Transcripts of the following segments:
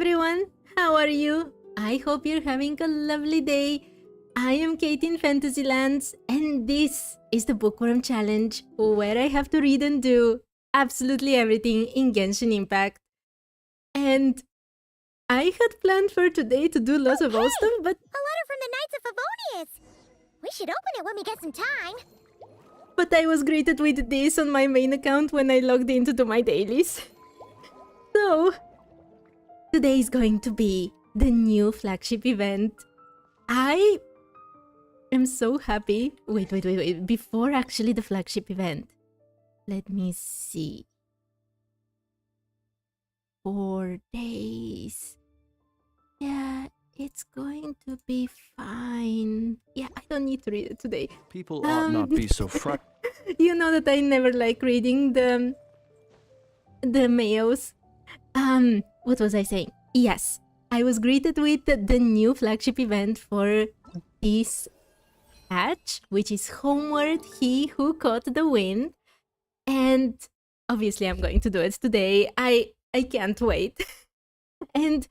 everyone! How are you? I hope you're having a lovely day. I am Kate in Fantasylands, and this is the Bookworm Challenge, where I have to read and do absolutely everything in Genshin Impact. And I had planned for today to do lots of old stuff, but... A letter from the Knights of Favonius! We should open it when we get some time. But I was greeted with this on my main account when I logged in to do my dailies. So, today is going to be the new flagship event. I am so happy. Wait. Before actually the flagship event. Let me see. 4 days. Yeah, it's going to be fine. Yeah, I don't need to read it today. People ought not be so frightened. You know that I never like reading the mails. What was I saying? Yes, I was greeted with the new flagship event for this patch, which is Hoard, He Who Caught the Wind. And obviously I'm going to do it today. I can't wait. And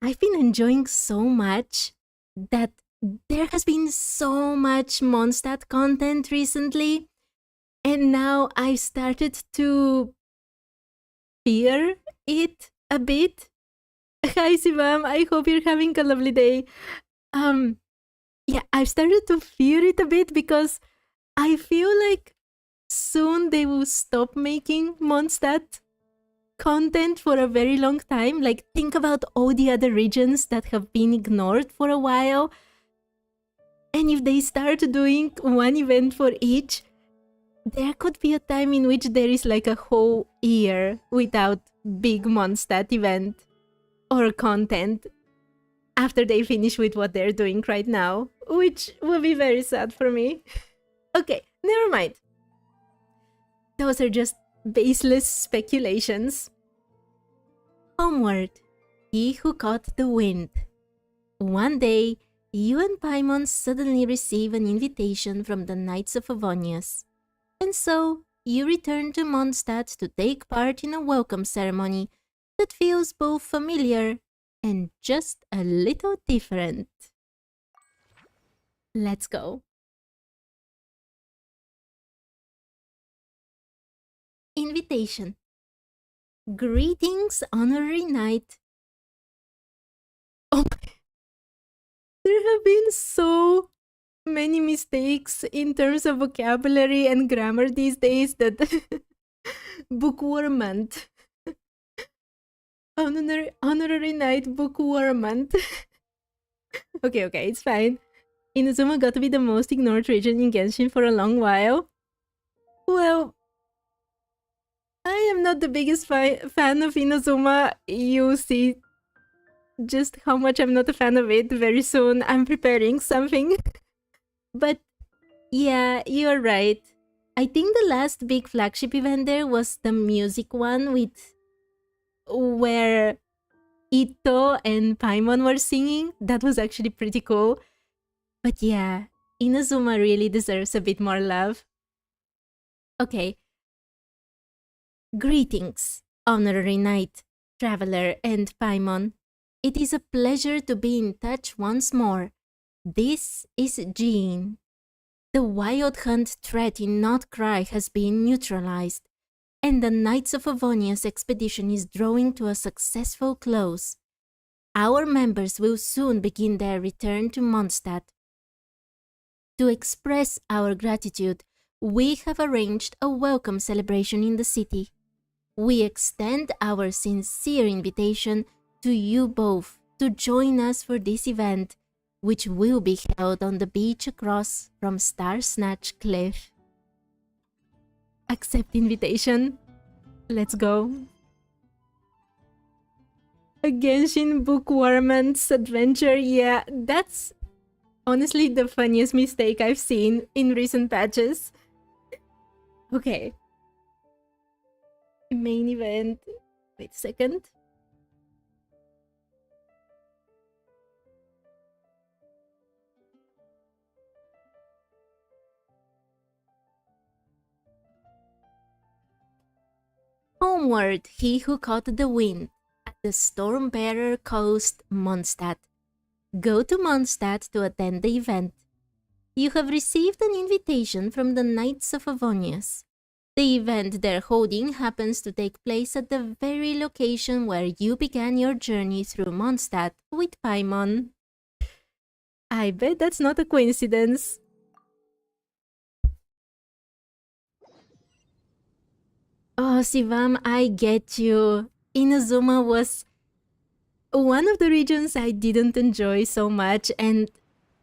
I've been enjoying so much that there has been so much Mondstadt content recently. And now I've started to fear it a bit. Hi Sivam, I hope you're having a lovely day. Yeah, I've started to fear it a bit because I feel like soon they will stop making Mondstadt content for a very long time. Like, think about all the other regions that have been ignored for a while. And if they start doing one event for each, there could be a time in which there is like a whole year without big Mondstadt event or content after they finish with what they're doing right now, which will be very sad for me. Okay, never mind. Those are just baseless speculations. Homeward, He Who Caught the Wind. One day, you and Paimon suddenly receive an invitation from the Knights of Favonius. And so, you return to Mondstadt to take part in a welcome ceremony that feels both familiar and just a little different. Let's go. Invitation. Greetings, honorary knight. Oh my. There have been so many mistakes in terms of vocabulary and grammar these days that bookwormant. Honorary knight bookwormant. Okay, it's fine. Inazuma got to be the most ignored region in Genshin for a long while. Well, I am not the biggest fan of Inazuma. You see just how much I'm not a fan of it very soon. I'm preparing something. But yeah, you're right. I think the last big flagship event there was the music one with where Ito and Paimon were singing. That was actually pretty cool. But yeah, Inazuma really deserves a bit more love. Okay. Greetings, honorary knight, traveler, and Paimon. It is a pleasure to be in touch once more. This is Jean. The wild hunt threat in Notcry has been neutralized, and the Knights of Favonius expedition is drawing to a successful close. Our members will soon begin their return to Mondstadt. To express our gratitude, we have arranged a welcome celebration in the city. We extend our sincere invitation to you both to join us for this event, which will be held on the beach across from Star Snatch Cliff. Accept invitation. Let's go. A Genshin BOOKWORM's adventure. Yeah, that's honestly the funniest mistake I've seen in recent patches. Okay. Main event. Wait a second. Homeward, He Who Caught the Wind. A the Stormbearer Coast, Mondstadt. Go to Mondstadt to attend the event. You have received an invitation from the Knights of Avonius. The event they're holding happens to take place at the very location where you began your journey through Mondstadt with Paimon. I bet that's not a coincidence. Oh, Sivam, I get you. Inazuma was one of the regions I didn't enjoy so much, and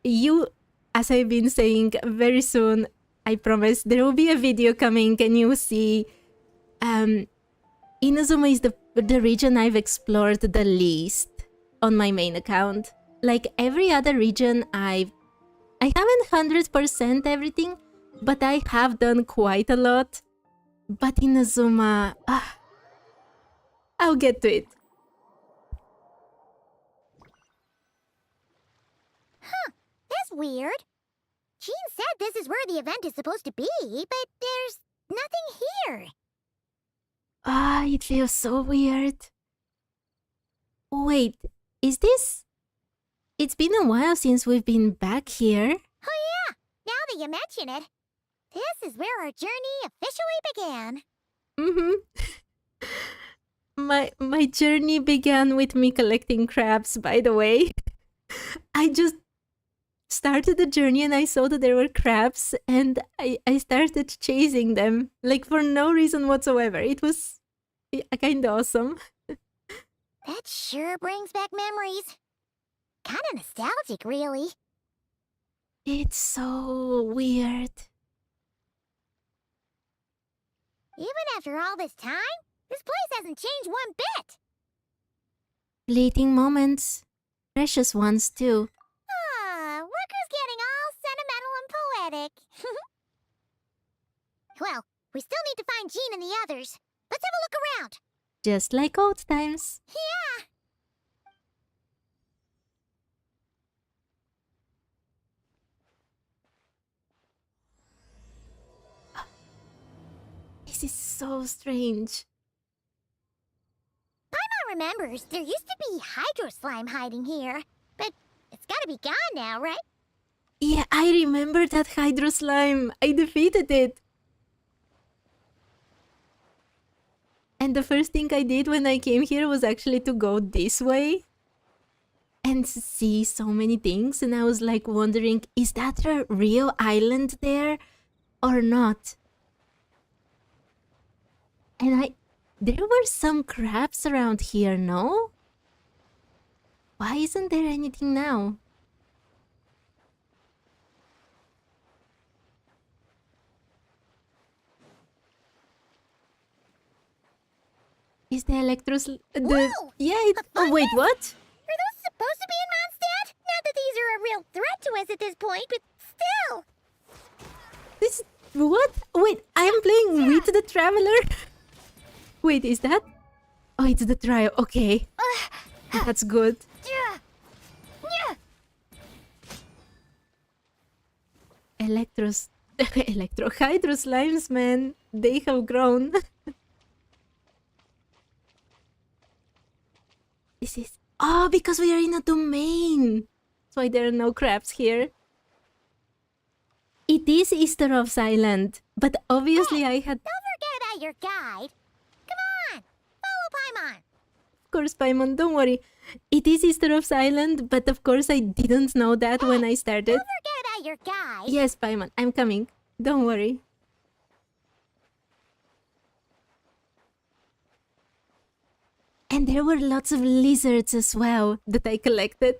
you, as I've been saying, very soon, I promise, there will be a video coming and you'll see Inazuma is the region I've explored the least on my main account. Like every other region, I haven't 100% everything, but I have done quite a lot. But Inazuma, I'll get to it. Huh, that's weird. Jean said this is where the event is supposed to be, but there's nothing here. It feels so weird. Wait, is this... It's been a while since we've been back here. Oh yeah, now that you mention it. This is where our journey officially began. My journey began with me collecting crabs, by the way. I just started the journey and I saw that there were crabs and I started chasing them, like for no reason whatsoever. It was kind of awesome. That sure brings back memories. Kind of nostalgic, really. It's so weird. Even after all this time, this place hasn't changed one bit. Fleeting moments. Precious ones, too. Worker's getting all sentimental and poetic. Well, we still need to find Jean and the others. Let's have a look around. Just like old times. Yeah. This is so strange. Paimon remembers there used to be hydro slime hiding here, but it's gotta be gone now, right? Yeah, I remember that hydro slime. I defeated it. And the first thing I did when I came here was actually to go this way and see so many things. And I was like wondering, is that a real island there or not? And there were some crabs around here, no? Why isn't there anything now? Is the electros... Whoa! Yeah, oh, wait, what? Are those supposed to be in Mondstadt? Not that these are a real threat to us at this point, but still. This... What? Wait, I am playing with the Traveler? Wait, is that... Oh, it's the trio. Okay. That's good. Hydro slimes, man. They have grown. This is... Oh, because we are in a domain. That's why there are no crabs here. It is Easterov's Island, but obviously I had... Don't forget about your guide. Come on, follow Paimon. Of course, Paimon, don't worry. It is Easterov's Island, but of course I didn't know that when I started. Don't forget about your guide. Yes, Paimon, I'm coming. Don't worry. And there were lots of lizards as well that I collected.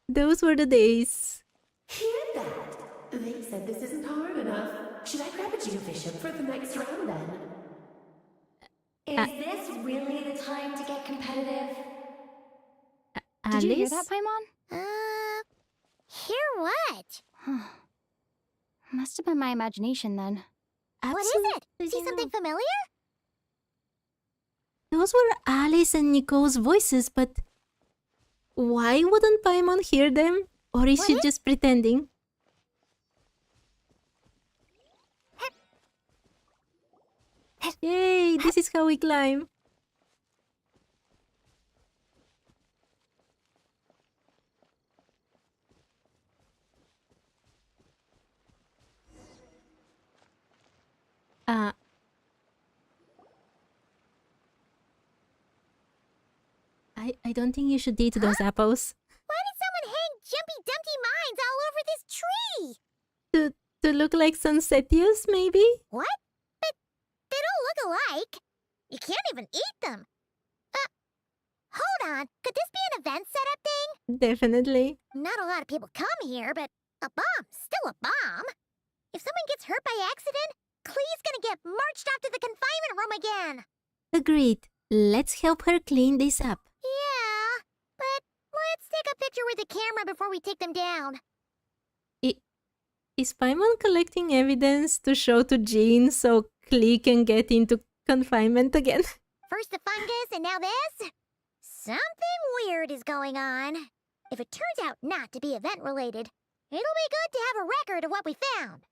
Those were the days. Hear that? They said this isn't hard enough. Should I grab a geofishing for the next round then? Is this really the time to get competitive? Alice? Did you hear that, Paimon? Hear what? Must have been my imagination then. What is it? See something familiar? Those were Alice and Nicole's voices, but why wouldn't Paimon hear them? Or is she just pretending? Yay, this is how we climb. I don't think you should eat those apples. Why did someone hang Jumpy Dumpty mines all over this tree? To look like Sunsetius, maybe? What? But they don't look alike. You can't even eat them. Hold on. Could this be an event setup thing? Definitely. Not a lot of people come here, but a bomb's still a bomb. If someone gets hurt by accident, Klee's gonna get marched off to the confinement room again. Agreed. Let's help her clean this up. Yeah, but let's take a picture with the camera before we take them down. Is Paimon collecting evidence to show to Jean so Klee can get into confinement again? First the fungus and now this? Something weird is going on. If it turns out not to be event-related, it'll be good to have a record of what we found.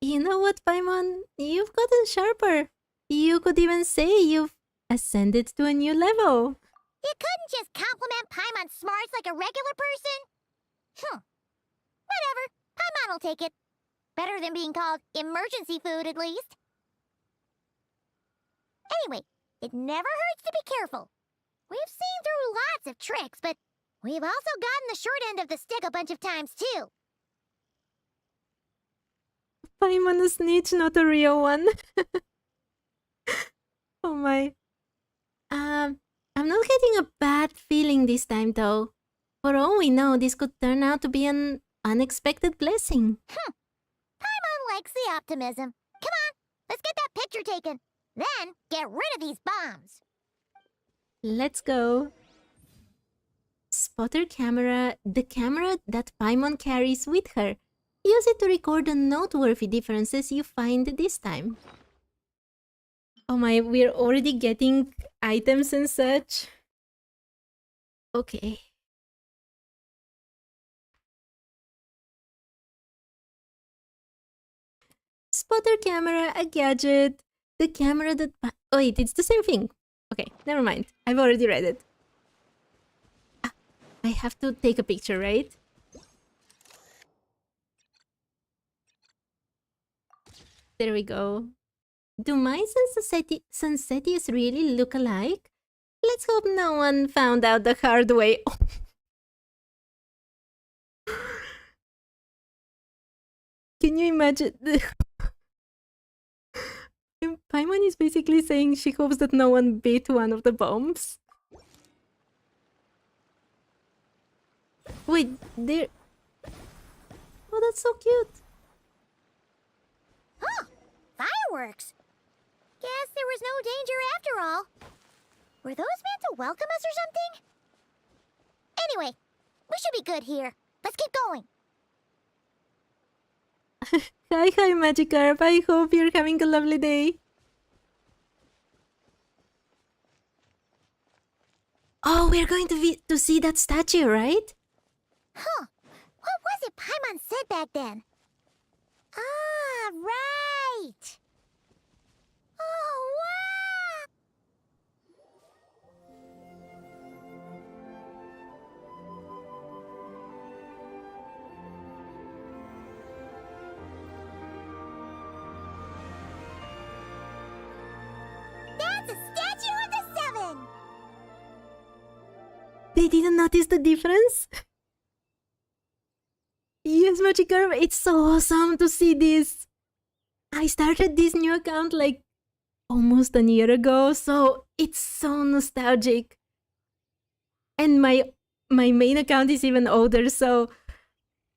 You know what, Paimon? You've gotten sharper. You could even say you've ascended to a new level. You couldn't just compliment Paimon's smarts like a regular person? Whatever. Paimon will take it. Better than being called emergency food, at least. Anyway, it never hurts to be careful. We've seen through lots of tricks, but we've also gotten the short end of the stick a bunch of times, too. Paimon a snitch, not a real one. Oh my. I'm not getting a bad feeling this time, though. For all we know, this could turn out to be an unexpected blessing. Paimon likes the optimism. Come on, let's get that picture taken. Then, get rid of these bombs. Let's go. Spotter camera, the camera that Paimon carries with her. Use it to record the noteworthy differences you find this time. Oh my, we're already getting items and such. Okay. Spotter camera, a gadget. The camera that... Oh wait, it's the same thing. Okay, never mind. I've already read it. I have to take a picture, right? There we go. Do mice and Sunsetius really look alike? Let's hope no one found out the hard way. Can you imagine? Paimon is basically saying she hopes that no one bit one of the bombs. Wait, there... Oh, that's so cute. Huh, fireworks. Guess there was no danger after all. Were those meant to welcome us or something? Anyway, we should be good here. Let's keep going. Hi, Magikarp. I hope you're having a lovely day. Oh, we're going to see that statue, right? Huh. What was it Paimon said back then? Ah, right. Oh, wow. That's a statue of the Seven. They didn't notice the difference? Yes, Magikarp, it's so awesome to see this. I started this new account like almost a year ago, so it's so nostalgic. And my main account is even older, so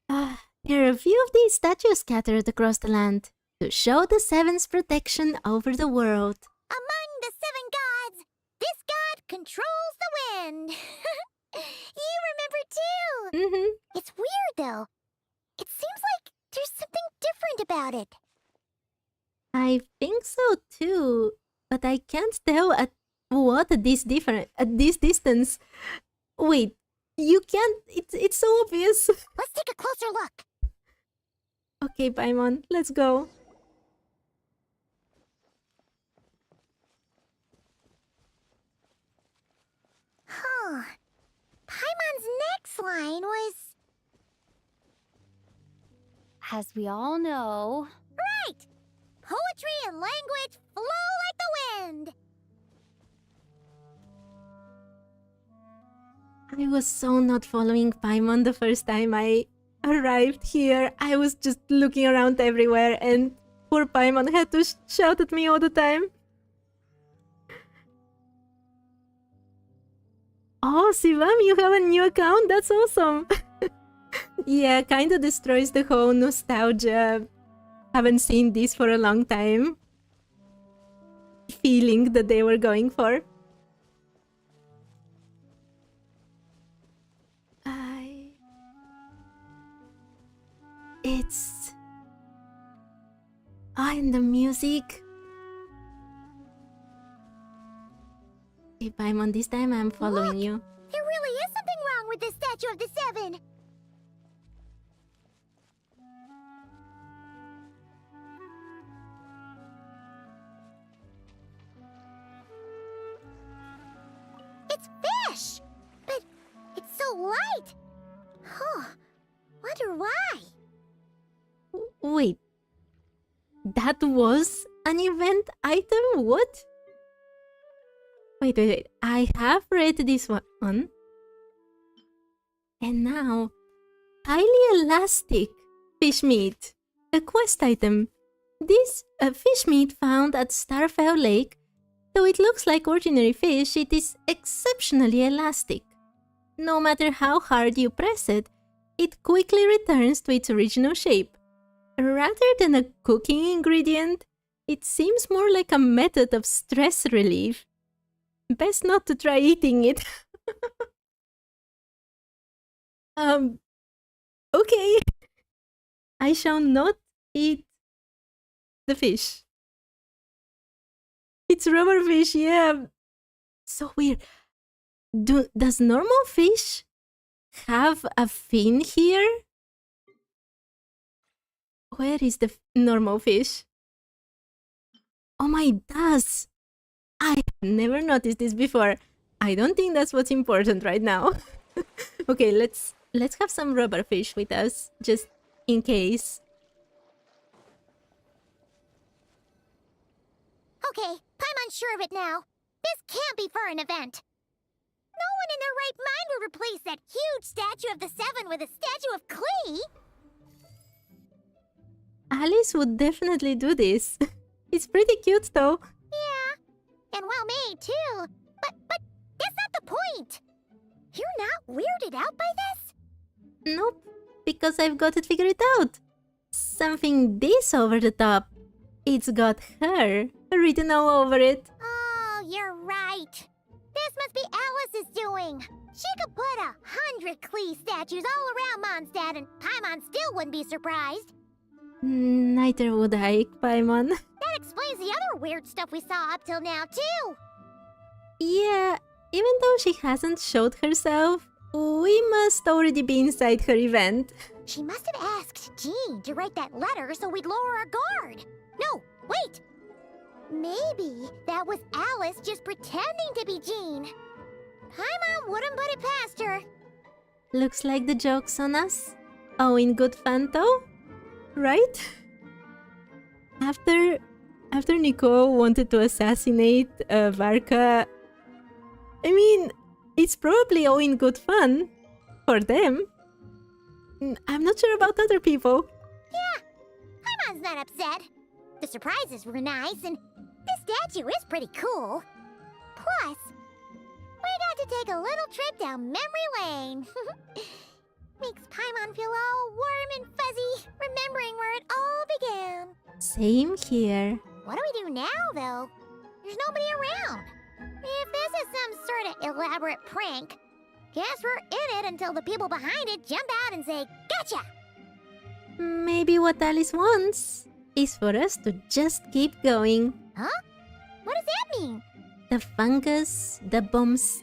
there are a few of these statues scattered across the land to show the Seven's protection over the world. Among the seven gods, this god controls the wind. You remember too. Mm-hmm. It's weird though. It seems like there's something different about it. I think so too, but I can't tell at this distance. Wait, you can't. It's so obvious. Let's take a closer look. Okay, Paimon, let's go. Huh. Paimon's next line was... As we all know, Right! Poetry and language flow like the wind! I was so not following Paimon the first time I arrived here. I was just looking around everywhere and poor Paimon had to shout at me all the time. Oh, Sivam, you have a new account? That's awesome. Yeah, kinda destroys the whole nostalgia. Haven't seen this for a long time. Feeling that they were going for. It's... and the music. Hey, Paimon, this time I'm following you. There really is something wrong with this statue of the Seven. It's fish! But it's so light! Huh. Wonder why? Wait. That was an event item? What? Wait. I have read this one. And now, highly elastic fish meat. A quest item. This fish meat found at Starfell Lake. Though it looks like ordinary fish, it is exceptionally elastic. No matter how hard you press it, it quickly returns to its original shape. Rather than a cooking ingredient, it seems more like a method of stress relief. Best not to try eating it. Okay. I shall not eat the fish. It's rubber fish, yeah. So weird. Does normal fish have a fin here? Where is the normal fish? Oh my, it does. I never noticed this before. I don't think that's what's important right now. Okay, let's have some rubber fish with us, just in case. Okay, I'm unsure of it now. This can't be for an event. No one in their right mind would replace that huge statue of the Seven with a statue of Klee. Alice would definitely do this. It's pretty cute though. Yeah, and well made too. But that's not the point. You're not weirded out by this? Nope, because I've got it figured out. Something this over the top. It's got her written all over it. Oh, you're right. This must be Alice's doing. She could put 100 Klee statues all around Mondstadt and Paimon still wouldn't be surprised. Neither would I, Paimon. That explains the other weird stuff we saw up till now, too. Yeah, even though she hasn't showed herself, we must already be inside her event. She must have asked Jean to write that letter so we'd lower our guard. No, wait! Maybe that was Alice just pretending to be Jean. Paimon wouldn't put it past her. Looks like the joke's on us. Oh, in good fun though? Right? After Nicole wanted to assassinate Varka, I mean, it's probably all in good fun for them. I'm not sure about other people. Yeah, Paimon's not upset. The surprises were nice, and this statue is pretty cool. Plus, we got to take a little trip down memory lane. Makes Paimon feel all warm and fuzzy, remembering where it all began. Same here. What do we do now, though? There's nobody around. If this is some sort of elaborate prank, guess we're in it until the people behind it jump out and say, "Gotcha!" Maybe what Alice wants is for us to just keep going. Huh? What does that mean? The fungus, the bombs...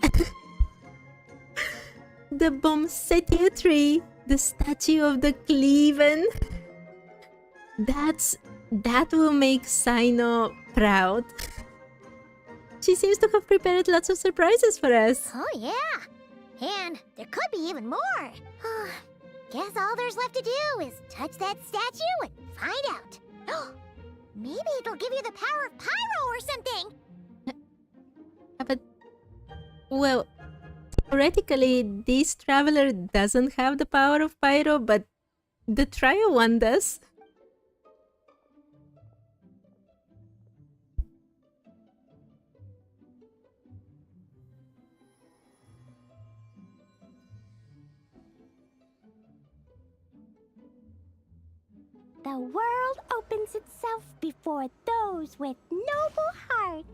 the Bombsettia tree, the statue of the Cleaven. That will make Sino proud. She seems to have prepared lots of surprises for us. Oh, yeah. And there could be even more. Guess all there's left to do is touch that statue and find out. Maybe it'll give you the power of Pyro or something. But, well, theoretically, this traveler doesn't have the power of pyro, but the trio one does. The world opens itself before those with noble hearts.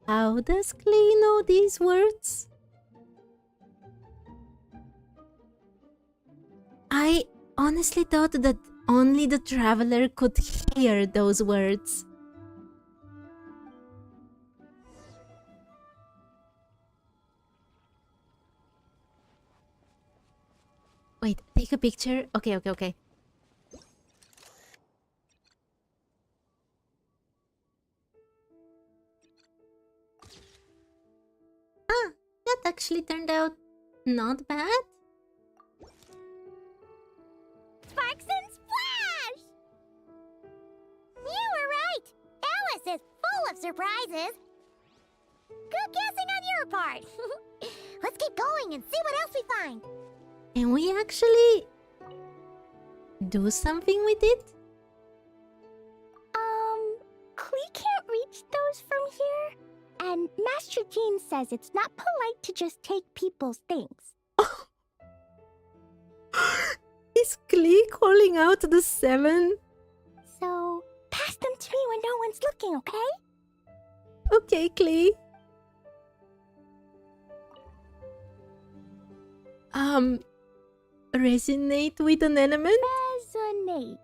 How does Klee know these words? I honestly thought that only the traveler could hear those words. Wait, take a picture? Okay. Ah, that actually turned out not bad. Sparks and splash! You were right. Alice is full of surprises. Good guessing on your part. Let's keep going and see what else we find. Can we actually do something with it? Klee can't reach those from here. And Master Jean says it's not polite to just take people's things. Is Klee calling out the 7? So, pass them to me when no one's looking, okay? Okay, Klee. Resonate with an element? Resonate.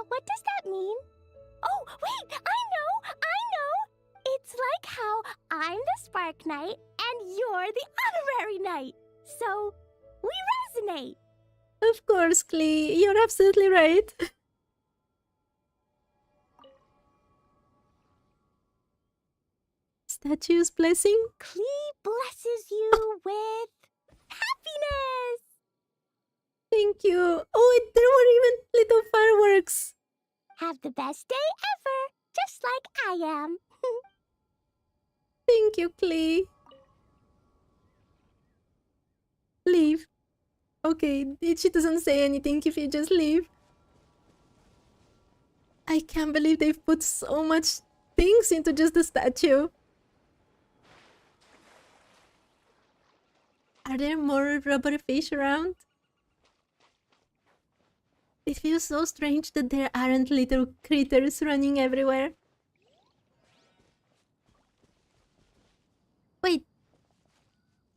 What does that mean? Oh, wait! I know! It's like how I'm the Spark Knight and you're the Honorary Knight. So, we resonate. Of course, Klee. You're absolutely right. Statue's blessing? Klee blesses you with happiness! Thank you. Oh, there were even little fireworks. Have the best day ever, just like I am. Thank you, Klee. Leave. Okay, she doesn't say anything if you just leave. I can't believe they've put so much things into just the statue. Are there more rubber fish around? It feels so strange that there aren't little critters running everywhere. Wait,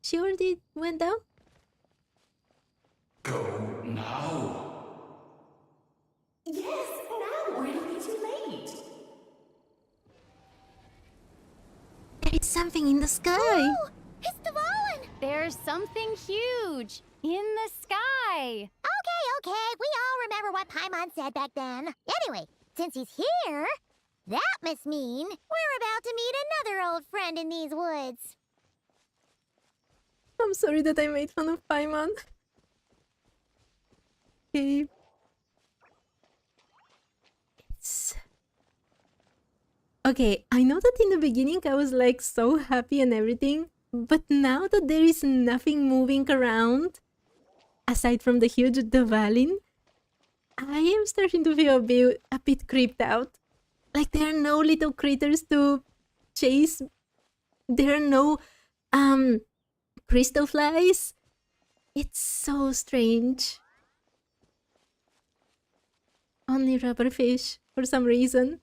she already went down? Go now. Yes, now, or it'll be too late. There is something in the sky. Oh, it's the Valen! There's something huge in the sky. Okay, we all remember what Paimon said back then. Anyway, since he's here, that must mean we're about to meet another old friend in these woods. I'm sorry that I made fun of Paimon. Okay. Okay, I know that in the beginning I was like so happy and everything, but now that there is nothing moving around, aside from the huge Dvalin, I am starting to feel a bit creeped out. Like there are no little critters to chase. There are no crystal flies. It's so strange. Only rubber fish for some reason.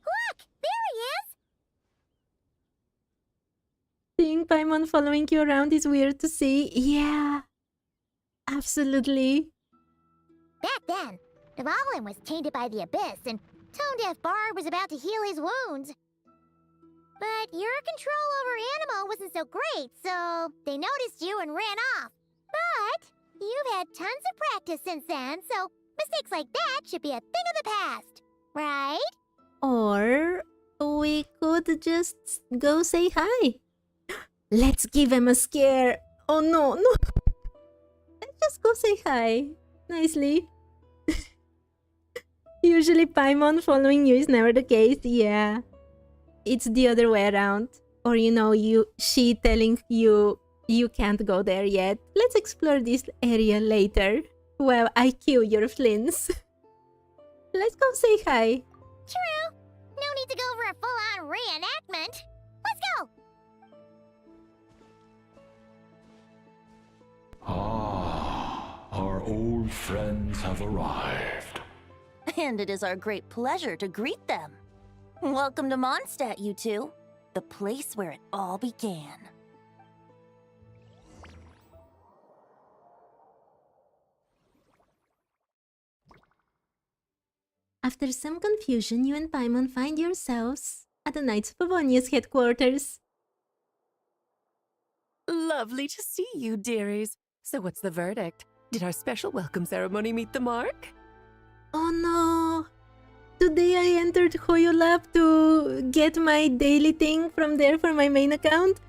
Look, there he is! Seeing Paimon following you around is weird to see. Yeah, absolutely. Back then, Dvalin was tainted by the Abyss, and Tone-Deaf Bard was about to heal his wounds. But your control over Animo wasn't so great, so they noticed you and ran off. But you've had tons of practice since then, so mistakes like that should be a thing of the past, right? Or we could just go say hi. Let's give him a scare. Oh no, no. Let's just go say hi. Nicely. Usually Paimon following you is never the case. Yeah. It's the other way around. Or she telling you you can't go there yet. Let's explore this area later. Well, I kill your flins. Let's go say hi. True. No need to go for a full-on reenactment. Let's go. Ah, our old friends have arrived. And it is our great pleasure to greet them. Welcome to Mondstadt, you two. The place where it all began. After some confusion, you and Paimon find yourselves at the Knights of Favonia's headquarters. Lovely to see you, dearies. So what's the verdict? Did our special welcome ceremony meet the mark? Oh no! Today I entered HoYoLab to get my daily thing from there for my main account.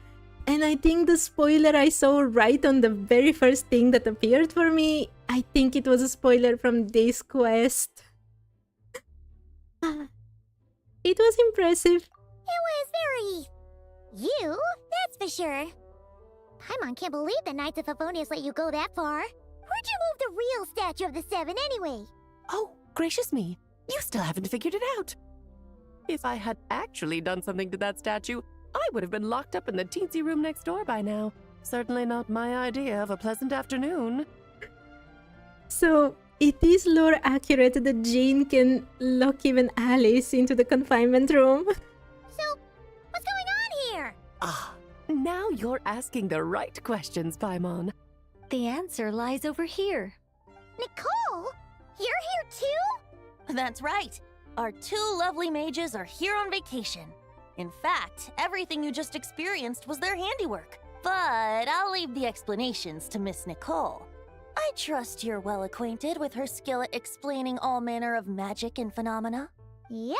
And I think the spoiler I saw right on the very first thing that appeared for me, I think it was a spoiler from this quest. It was impressive. It was very... you, that's for sure. Paimon can't believe the Knights of Favonius let you go that far. Where'd you move the real statue of the Seven anyway? Oh, gracious me. You still haven't figured it out. If I had actually done something to that statue, I would have been locked up in the teensy room next door by now. Certainly not my idea of a pleasant afternoon. So, it is lore accurate that Jane can lock even Alice into the confinement room. So, what's going on here? Ah, now you're asking the right questions, Paimon. The answer lies over here. Nicole? You're here too? That's right. Our two lovely mages are here on vacation. In fact, everything you just experienced was their handiwork. But I'll leave the explanations to Miss Nicole. I trust you're well acquainted with her skill at explaining all manner of magic and phenomena. Yep.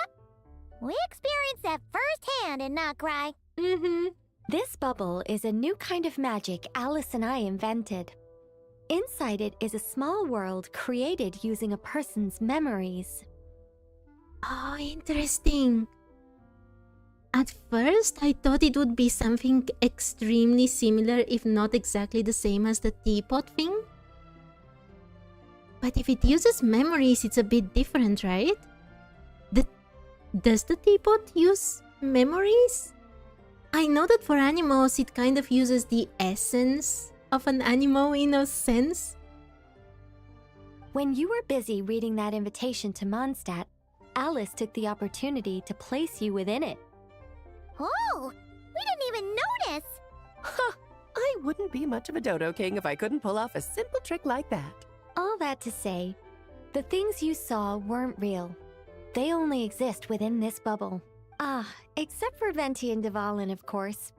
We experienced that firsthand in Notcry. This bubble is a new kind of magic Alice and I invented. Inside it is a small world created using a person's memories. Oh, interesting. At first, I thought it would be something extremely similar, if not exactly the same as the teapot thing. But if it uses memories, it's a bit different, right? Does the teapot use memories? I know that for animals, it kind of uses the essence of an animal in a sense. When you were busy reading that invitation to Mondstadt, Alice took the opportunity to place you within it. Oh, we didn't even notice. Huh, I wouldn't be much of a dodo king if I couldn't pull off a simple trick like that. All that to say, the things you saw weren't real. They only exist within this bubble. Except for Venti and Dvalin, of course.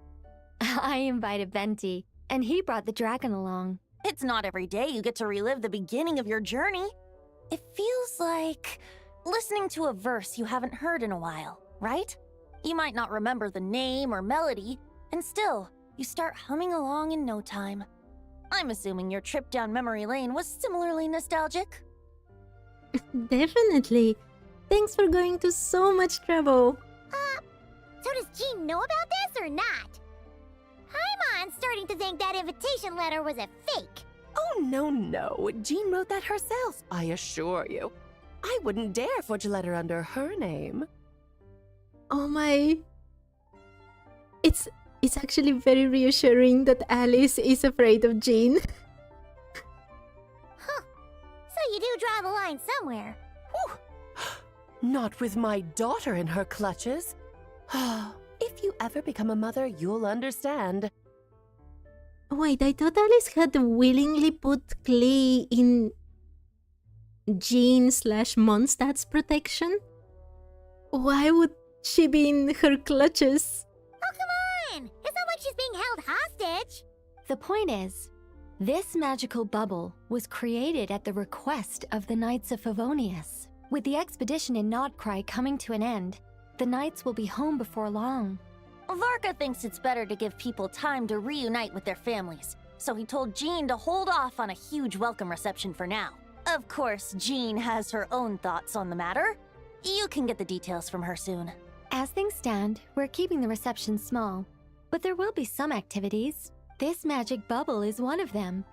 I invited Venti, and he brought the dragon along. It's not every day you get to relive the beginning of your journey. It feels like listening to a verse you haven't heard in a while, right? You might not remember the name or melody, and still, you start humming along in no time. I'm assuming your trip down memory lane was similarly nostalgic. Definitely. Thanks for going to so much trouble. So does Jean know about this or not? Paimon's starting to think that invitation letter was a fake. Oh, no. Jean wrote that herself, I assure you. I wouldn't dare forge a letter under her name. Oh my... It's actually very reassuring that Alice is afraid of Jean. Huh. So you do draw the line somewhere. Whew. Not with my daughter in her clutches. If you ever become a mother, you'll understand. Wait, I thought Alice had willingly put Clay in Jean/Mondstadt's protection? Why would she be in her clutches? Oh, come on! It's not like she's being held hostage. The point is, this magical bubble was created at the request of the Knights of Favonius. With the expedition in Nodcry coming to an end, the Knights will be home before long. Varka thinks it's better to give people time to reunite with their families. so he told Jean to hold off on a huge welcome reception for now. Of course, Jean has her own thoughts on the matter. You can get the details from her soon. As things stand, we're keeping the reception small, but there will be some activities. This magic bubble is one of them.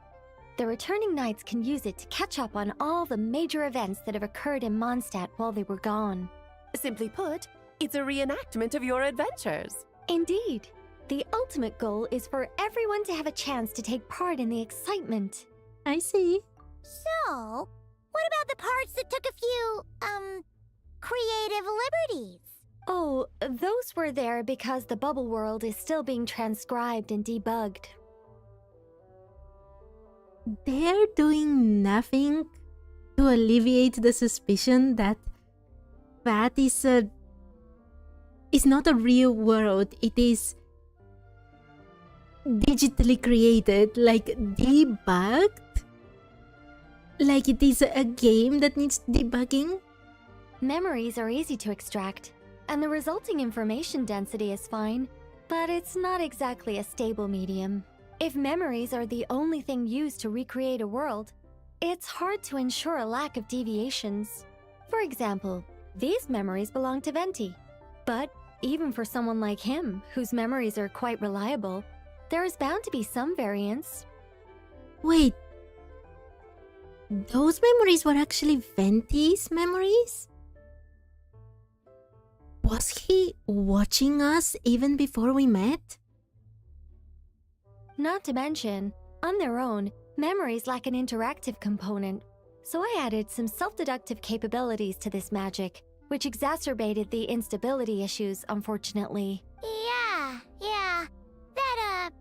The returning knights can use it to catch up on all the major events that have occurred in Mondstadt while they were gone. Simply put, it's a reenactment of your adventures. Indeed. The ultimate goal is for everyone to have a chance to take part in the excitement. I see. So, what about the parts that took a few, creative liberties? Oh, those were there because the bubble world is still being transcribed and debugged. They're doing nothing to alleviate the suspicion that that is not a real world. It is digitally created, like debugged. Like it is a game that needs debugging. Memories are easy to extract, and the resulting information density is fine, but it's not exactly a stable medium. If memories are the only thing used to recreate a world, it's hard to ensure a lack of deviations. For example, these memories belong to Venti, but even for someone like him, whose memories are quite reliable, there is bound to be some variance. Wait, those memories were actually Venti's memories? Was he watching us even before we met? Not to mention, on their own, memories lack an interactive component, so I added some self-deductive capabilities to this magic, which exacerbated the instability issues, unfortunately. Yeah, that,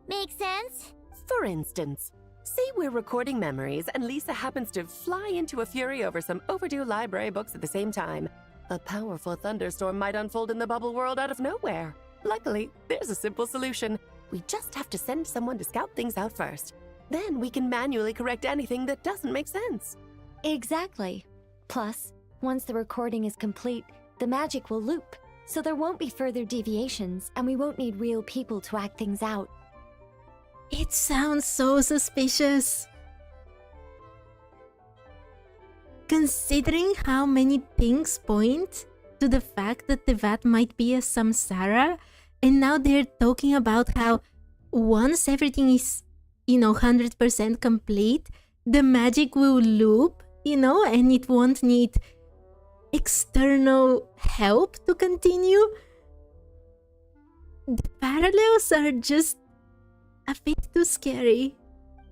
makes sense. For instance, say we're recording memories and Lisa happens to fly into a fury over some overdue library books at the same time. A powerful thunderstorm might unfold in the bubble world out of nowhere. Luckily, there's a simple solution. We just have to send someone to scout things out first. Then we can manually correct anything that doesn't make sense. Exactly. Plus, once the recording is complete, the magic will loop, so there won't be further deviations, and we won't need real people to act things out. It sounds so suspicious. Considering how many things point to the fact that Teyvat might be a samsara, and now they're talking about how once everything is, 100% complete, the magic will loop, and it won't need external help to continue. The parallels are just a bit too scary.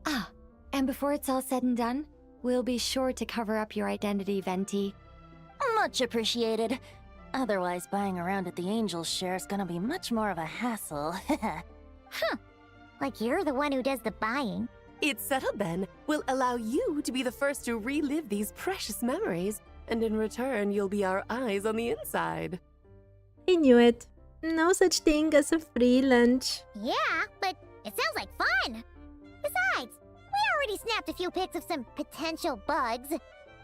Ah, and before it's all said and done, we'll be sure to cover up your identity, Venti. Much appreciated. Otherwise, buying around at the Angel's share is gonna be much more of a hassle. Like you're the one who does the buying. It's settled then. We'll allow you to be the first to relive these precious memories, and in return, you'll be our eyes on the inside. I knew it. No such thing as a free lunch. Yeah, but it sounds like fun. Besides, we already snapped a few pics of some potential bugs.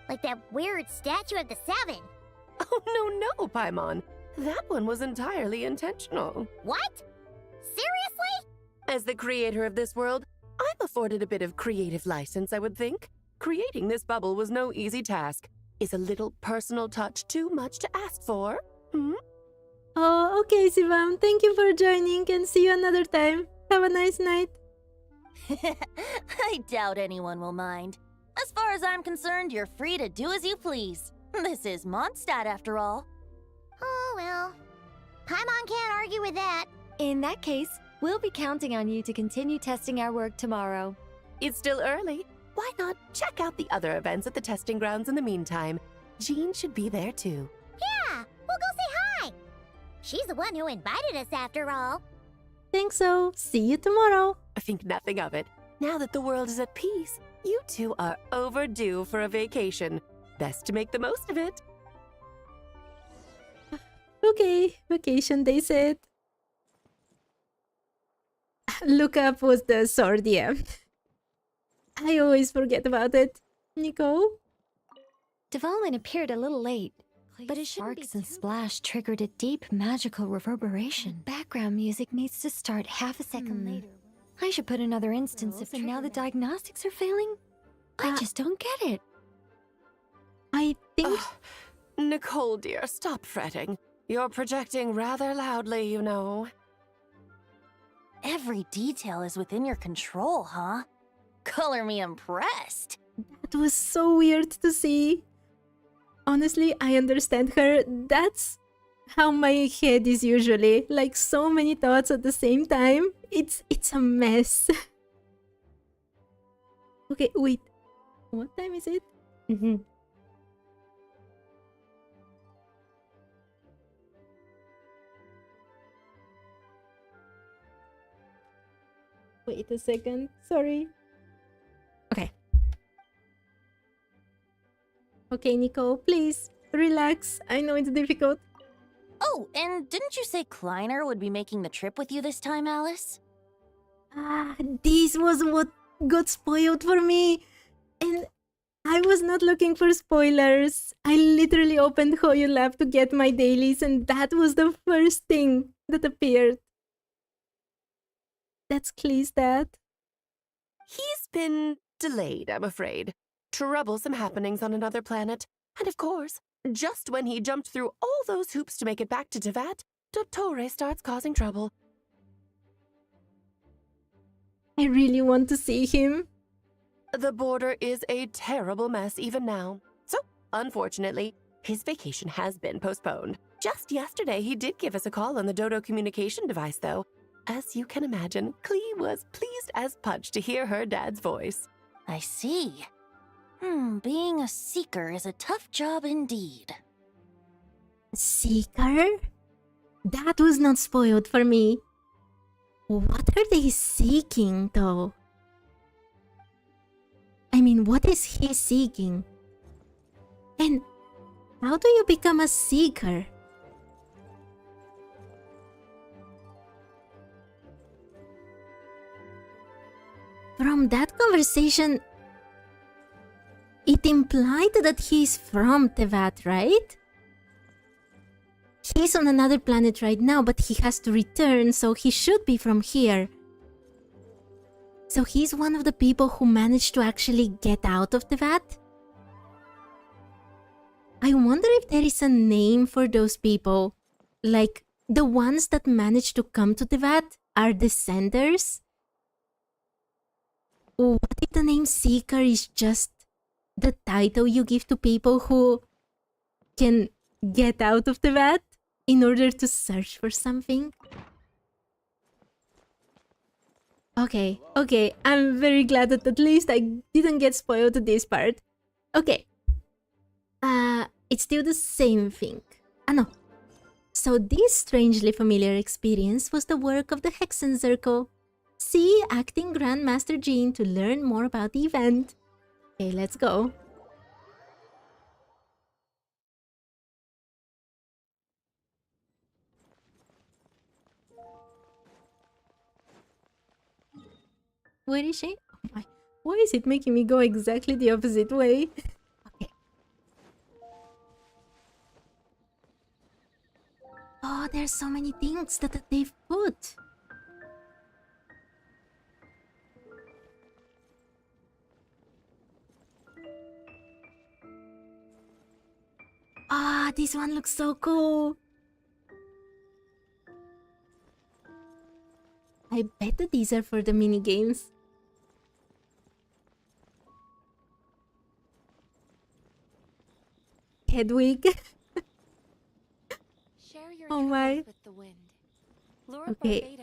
Like that weird statue of the Seven. Oh, no, Paimon. That one was entirely intentional. What? Seriously? As the creator of this world, I'm afforded a bit of creative license, I would think. Creating this bubble was no easy task. Is a little personal touch too much to ask for? Oh, okay, Sivam. Thank you for joining and see you another time. Have a nice night. I doubt anyone will mind. As far as I'm concerned, you're free to do as you please. This is Mondstadt, after all. Oh, well. Paimon can't argue with that. In that case, we'll be counting on you to continue testing our work tomorrow. It's still early. Why not check out the other events at the testing grounds in the meantime? Jean should be there too. Yeah, we'll go say hi. She's the one who invited us after all. Thanks, so. See you tomorrow. I think nothing of it. Now that the world is at peace, you two are overdue for a vacation. Best to make the most of it. Okay, vacation they said. Look up was the sword, yeah. I always forget about it. Nico? Development appeared a little late, but his sparks and splash triggered a deep magical reverberation. Background music needs to start half a second later. I should put another instance if and now the diagnostics are failing? I just don't get it. I think... Nicole, dear, stop fretting. You're projecting rather loudly, you know. Every detail is within your control, huh? Color me impressed. That was so weird to see. Honestly, I understand her. That's how my head is usually. Like, so many thoughts at the same time. It's a mess. Okay, wait. What time is it? Wait a second. Sorry. Okay. Okay, Nico, please, relax. I know it's difficult. Oh, and didn't you say Kleiner would be making the trip with you this time, Alice? This was what got spoiled for me. And I was not looking for spoilers. I literally opened Hoyu Lab to get my dailies, and that was the first thing that appeared. That's Klee's dad. He's been delayed, I'm afraid. Troublesome happenings on another planet. And of course, just when he jumped through all those hoops to make it back to Teyvat, Dottore starts causing trouble. I really want to see him. The border is a terrible mess even now. So, unfortunately, his vacation has been postponed. Just yesterday, he did give us a call on the Dodo communication device, though. As you can imagine, Klee was pleased as punch to hear her dad's voice. I see. Being a seeker is a tough job indeed. Seeker? That was not spoiled for me. What are they seeking, though? I mean, what is he seeking? And how do you become a seeker? From that conversation, it implied that he's from Teyvat, right? He's on another planet right now, but he has to return, so he should be from here. So he's one of the people who managed to actually get out of Teyvat? I wonder if there is a name for those people. Like, the ones that managed to come to Teyvat are descenders? Or what if the name Seeker is just the title you give to people who can get out of Teyvat in order to search for something? Okay, I'm very glad that at least I didn't get spoiled to this part. Okay. It's still the same thing. No. So this strangely familiar experience was the work of the Hexen Circle. See Acting Grandmaster Jean to learn more about the event. Okay, let's go. Where is she? Oh my, why is it making me go exactly the opposite way? Okay. Oh, there's so many things that they've put. Ah, this one looks so cool. I bet that these are for the mini games. Hedwig. Oh my.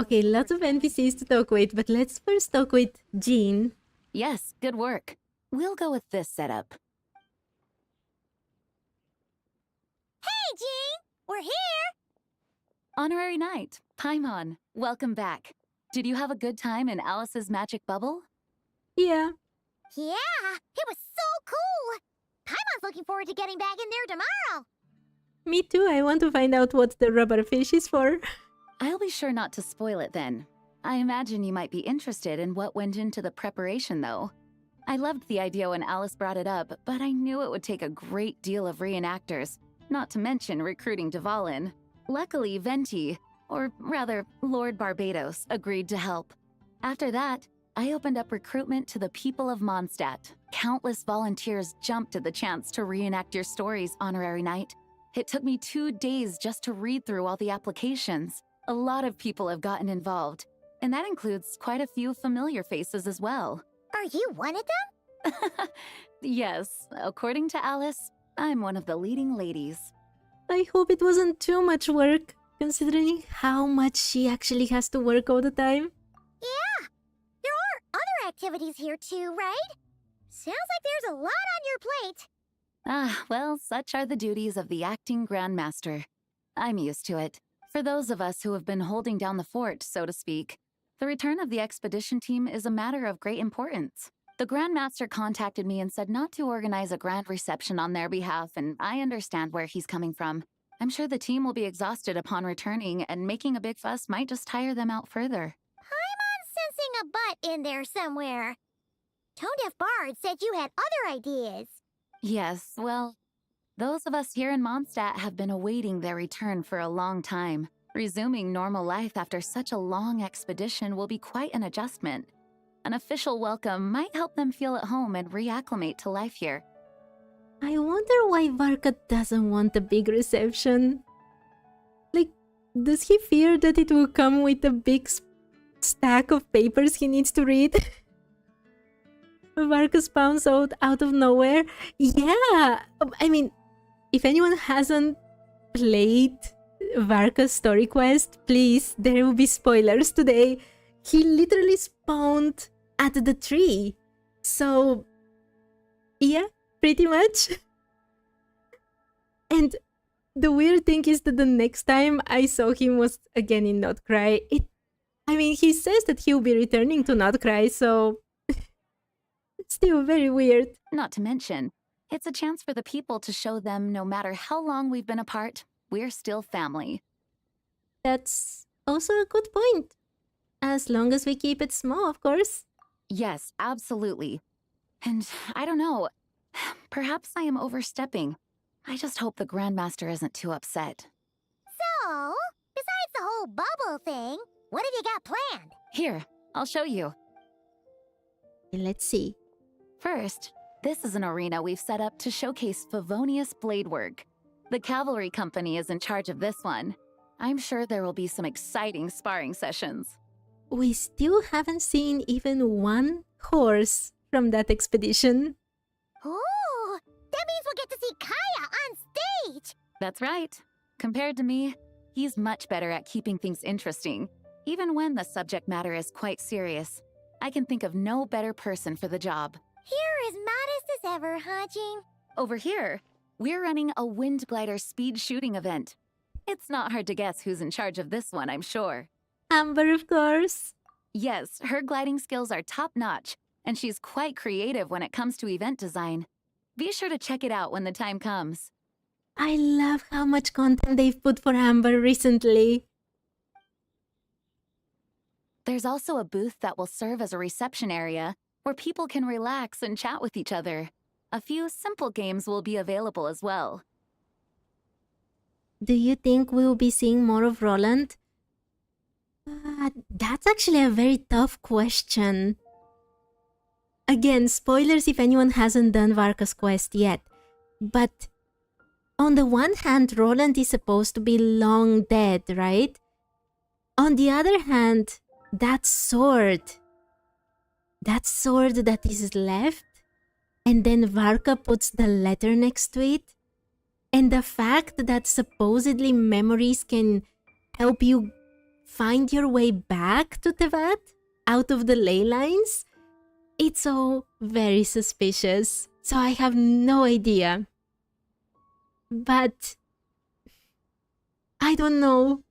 Okay, lots of NPCs to talk with, but let's first talk with Jean. Yes, good work. We'll go with this setup. Hey, Jean! We're here! Honorary Knight, Paimon, welcome back. Did you have a good time in Alice's magic bubble? Yeah. Yeah, it was so cool! Paimon's looking forward to getting back in there tomorrow! Me too, I want to find out what the rubber fish is for. I'll be sure not to spoil it then. I imagine you might be interested in what went into the preparation, though. I loved the idea when Alice brought it up, but I knew it would take a great deal of reenactors, not to mention recruiting Dvalin. Luckily, Venti, or rather, Lord Barbados, agreed to help. After that, I opened up recruitment to the people of Mondstadt. Countless volunteers jumped at the chance to reenact your stories, Honorary Knight. It took me 2 days just to read through all the applications. A lot of people have gotten involved, and that includes quite a few familiar faces as well. Are you one of them? Yes, according to Alice, I'm one of the leading ladies. I hope it wasn't too much work, considering how much she actually has to work all the time. Yeah. There are other activities here too, right? Sounds like there's a lot on your plate. Ah, well, such are the duties of the acting Grandmaster. I'm used to it. For those of us who have been holding down the fort, so to speak, the return of the expedition team is a matter of great importance. The Grandmaster contacted me and said not to organize a grand reception on their behalf, and I understand where he's coming from. I'm sure the team will be exhausted upon returning, and making a big fuss might just tire them out further. I'm sensing a butt in there somewhere. Tone-deaf Bard said you had other ideas. Yes, well, those of us here in Mondstadt have been awaiting their return for a long time. Resuming normal life after such a long expedition will be quite an adjustment. An official welcome might help them feel at home and reacclimate to life here. I wonder why Varka doesn't want a big reception. Like, does he fear that it will come with a big stack of papers he needs to read? Varka spawns out of nowhere. Yeah! I mean, if anyone hasn't played Varka's story quest, please, there will be spoilers today. He literally spawned at the tree. So, yeah, pretty much. And the weird thing is that the next time I saw him was again in Not Cry. I mean, he says that he'll be returning to Not Cry, so it's still very weird. Not to mention, it's a chance for the people to show them no matter how long we've been apart, we're still family. That's also a good point. As long as we keep it small, of course. Yes, absolutely. And I don't know, perhaps I am overstepping. I just hope the Grandmaster isn't too upset. So, besides the whole bubble thing, what have you got planned? Here, I'll show you. Let's see. First, this is an arena we've set up to showcase Favonius blade work. The cavalry company is in charge of this one. I'm sure there will be some exciting sparring sessions. We still haven't seen even one horse from that expedition. Ooh, that means we'll get to see Kaya on stage! That's right. Compared to me, he's much better at keeping things interesting, even when the subject matter is quite serious. I can think of no better person for the job. You're as modest as ever, huh, Jean? Over here, we're running a wind glider speed shooting event. It's not hard to guess who's in charge of this one, I'm sure. Amber, of course. Yes, her gliding skills are top-notch, and she's quite creative when it comes to event design. Be sure to check it out when the time comes. I love how much content they've put for Amber recently. There's also a booth that will serve as a reception area where people can relax and chat with each other. A few simple games will be available as well. Do you think we'll be seeing more of Roland? That's actually a very tough question. Again, spoilers if anyone hasn't done Varka's quest yet. But on the one hand, Roland is supposed to be long dead, right? On the other hand, that sword that is left, and then Varka puts the letter next to it, and the fact that supposedly memories can help you find your way back to Teyvat out of the ley lines, it's all very suspicious. So I have no idea. But I don't know.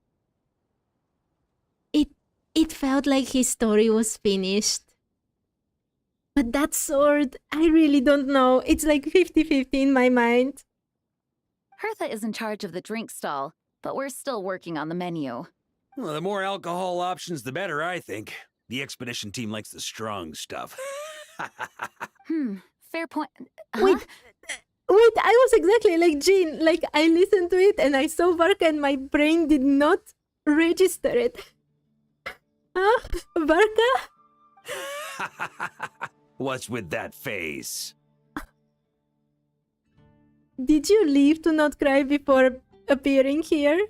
It felt like his story was finished. But that sword, I really don't know. It's like 50-50 in my mind. Hertha is in charge of the drink stall, but we're still working on the menu. Well, the more alcohol options, the better, I think. The expedition team likes the strong stuff. Fair point. Huh? Wait, I was exactly like Jean. Like, I listened to it and I saw Varka and my brain did not register it. Huh? Varka? What's with that face? Did you leave to not cry before appearing here?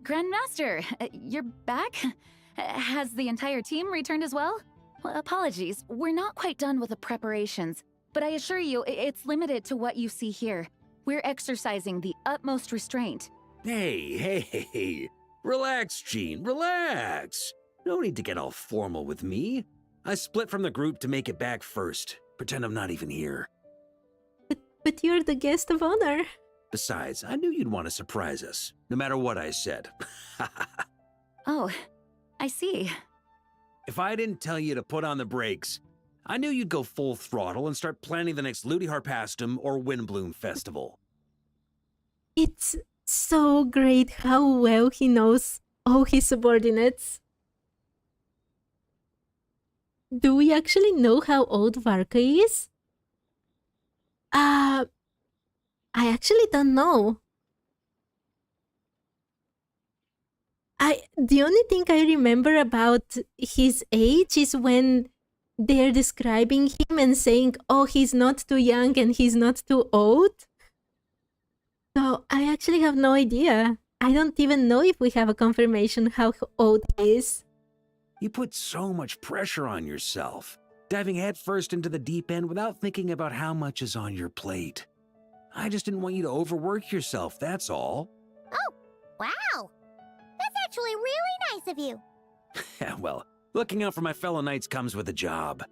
Grandmaster, you're back? Has the entire team returned as well? Well, apologies, we're not quite done with the preparations, but I assure you, it's limited to what you see here. We're exercising the utmost restraint. Hey. Relax, Jean, relax. No need to get all formal with me. I split from the group to make it back first. Pretend I'm not even here. But you're the guest of honor. Besides, I knew you'd want to surprise us, no matter what I said. Oh, I see. If I didn't tell you to put on the brakes, I knew you'd go full throttle and start planning the next Ludi Harpastum or Windbloom Festival. It's so great how well he knows all his subordinates. Do we actually know how old Varka is? I actually don't know. The only thing I remember about his age is when they're describing him and saying, oh, he's not too young and he's not too old. So I actually have no idea. I don't even know if we have a confirmation how old he is. You put so much pressure on yourself, diving headfirst into the deep end without thinking about how much is on your plate. I just didn't want you to overwork yourself, that's all. Oh, wow. That's actually really nice of you. Well, looking out for my fellow knights comes with a job.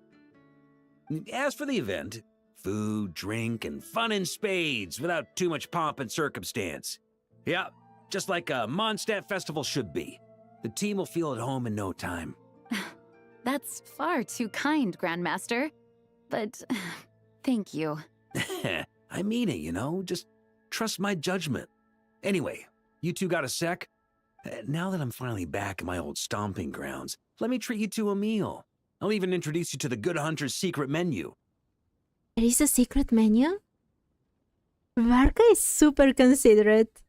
As for the event, food, drink, and fun in spades without too much pomp and circumstance. Yeah, just like a Mondstadt festival should be. The team will feel at home in no time. That's far too kind, Grandmaster. But thank you. I mean it, you know? Just trust my judgment. Anyway, you two got a sec? Now that I'm finally back in my old stomping grounds, let me treat you to a meal. I'll even introduce you to the Good Hunter's secret menu. There is a secret menu? Varka is super considerate.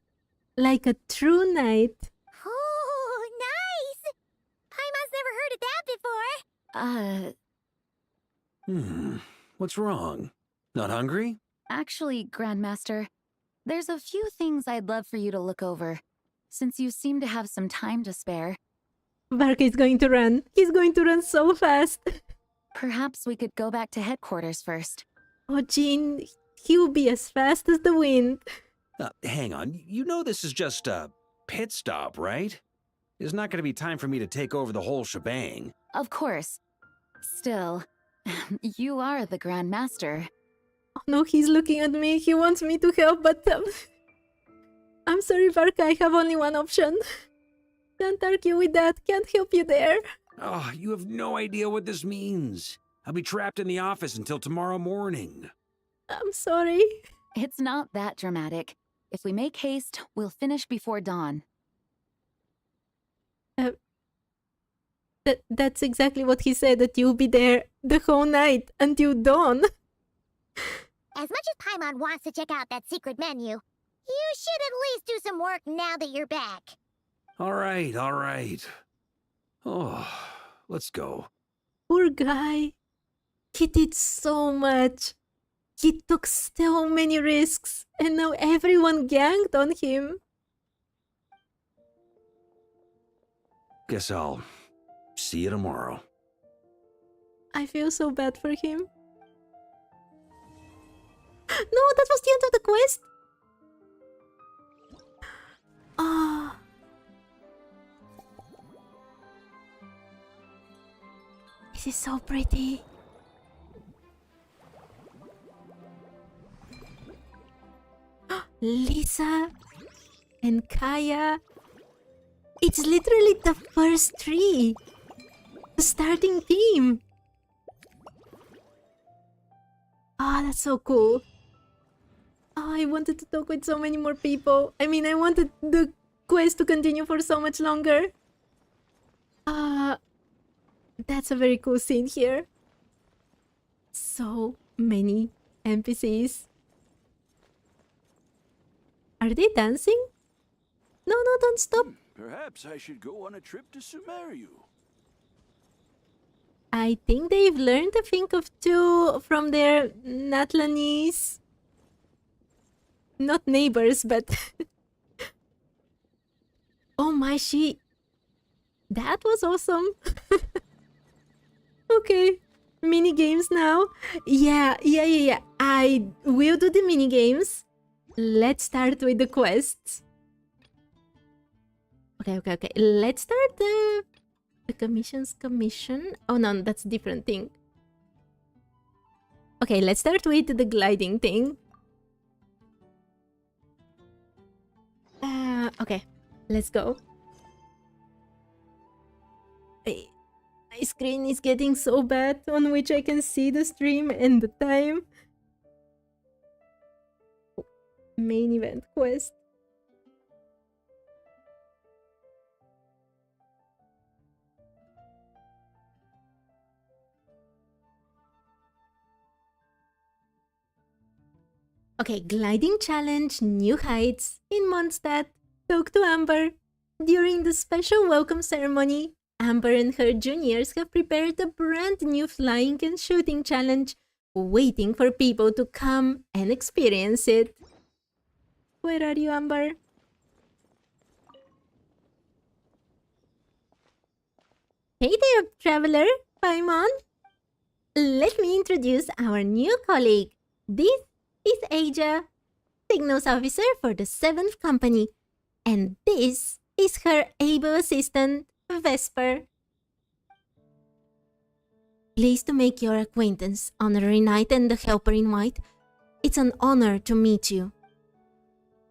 Like a true knight. Oh, nice! Paimon's never heard of that before. What's wrong? Not hungry? Actually, Grandmaster, there's a few things I'd love for you to look over, since you seem to have some time to spare. Varka is going to run. He's going to run so fast. Perhaps we could go back to headquarters first. Oh, Jean, he will be as fast as the wind. Hang on, you know this is just a pit stop, right? There's not going to be time for me to take over the whole shebang. Of course. Still, you are the Grandmaster. Oh no, he's looking at me. He wants me to help, but... I'm sorry, Varka, I have only one option. Can't argue with that. Can't help you there. Oh, you have no idea what this means. I'll be trapped in the office until tomorrow morning. I'm sorry. It's not that dramatic. If we make haste, we'll finish before dawn. That's exactly what he said, that you'll be there the whole night until dawn. As much as Paimon wants to check out that secret menu, you should at least do some work now that you're back. All right. Oh, let's go. Poor guy. He did so much. He took so many risks, and now everyone ganged on him. Guess I'll see you tomorrow. I feel so bad for him. No, that was the end of the quest. Ah. This is so pretty. Lisa and Kaya. It's literally the first tree. The starting team. Ah, that's so cool. Oh, I wanted to talk with so many more people. I mean, I wanted the quest to continue for so much longer. That's a very cool scene here. So many NPCs. Are they dancing? No, don't stop. Perhaps I should go on a trip to Sumeru. I think they've learned to think of two from their Natlanese... not neighbors, but... oh my, that was awesome. Okay, mini games now. Yeah. I will do the mini games. Let's start with the quests. Okay. Let's start the commission. Oh no, that's a different thing. Okay, let's start with the gliding thing. Okay, let's go. My screen is getting so bad on which I can see the stream and the time. Main event quest. Okay, gliding challenge, new heights in Mondstadt. Talk to Amber. During the special welcome ceremony, Amber and her juniors have prepared a brand new flying and shooting challenge, waiting for people to come and experience it. Where are you, Amber? Hey there, traveler, Paimon. Let me introduce our new colleague. This is Aja, Signals Officer for the 7th Company, and this is her able assistant, Vesper. Pleased to make your acquaintance, Honorary Knight and the Helper in White. It's an honor to meet you.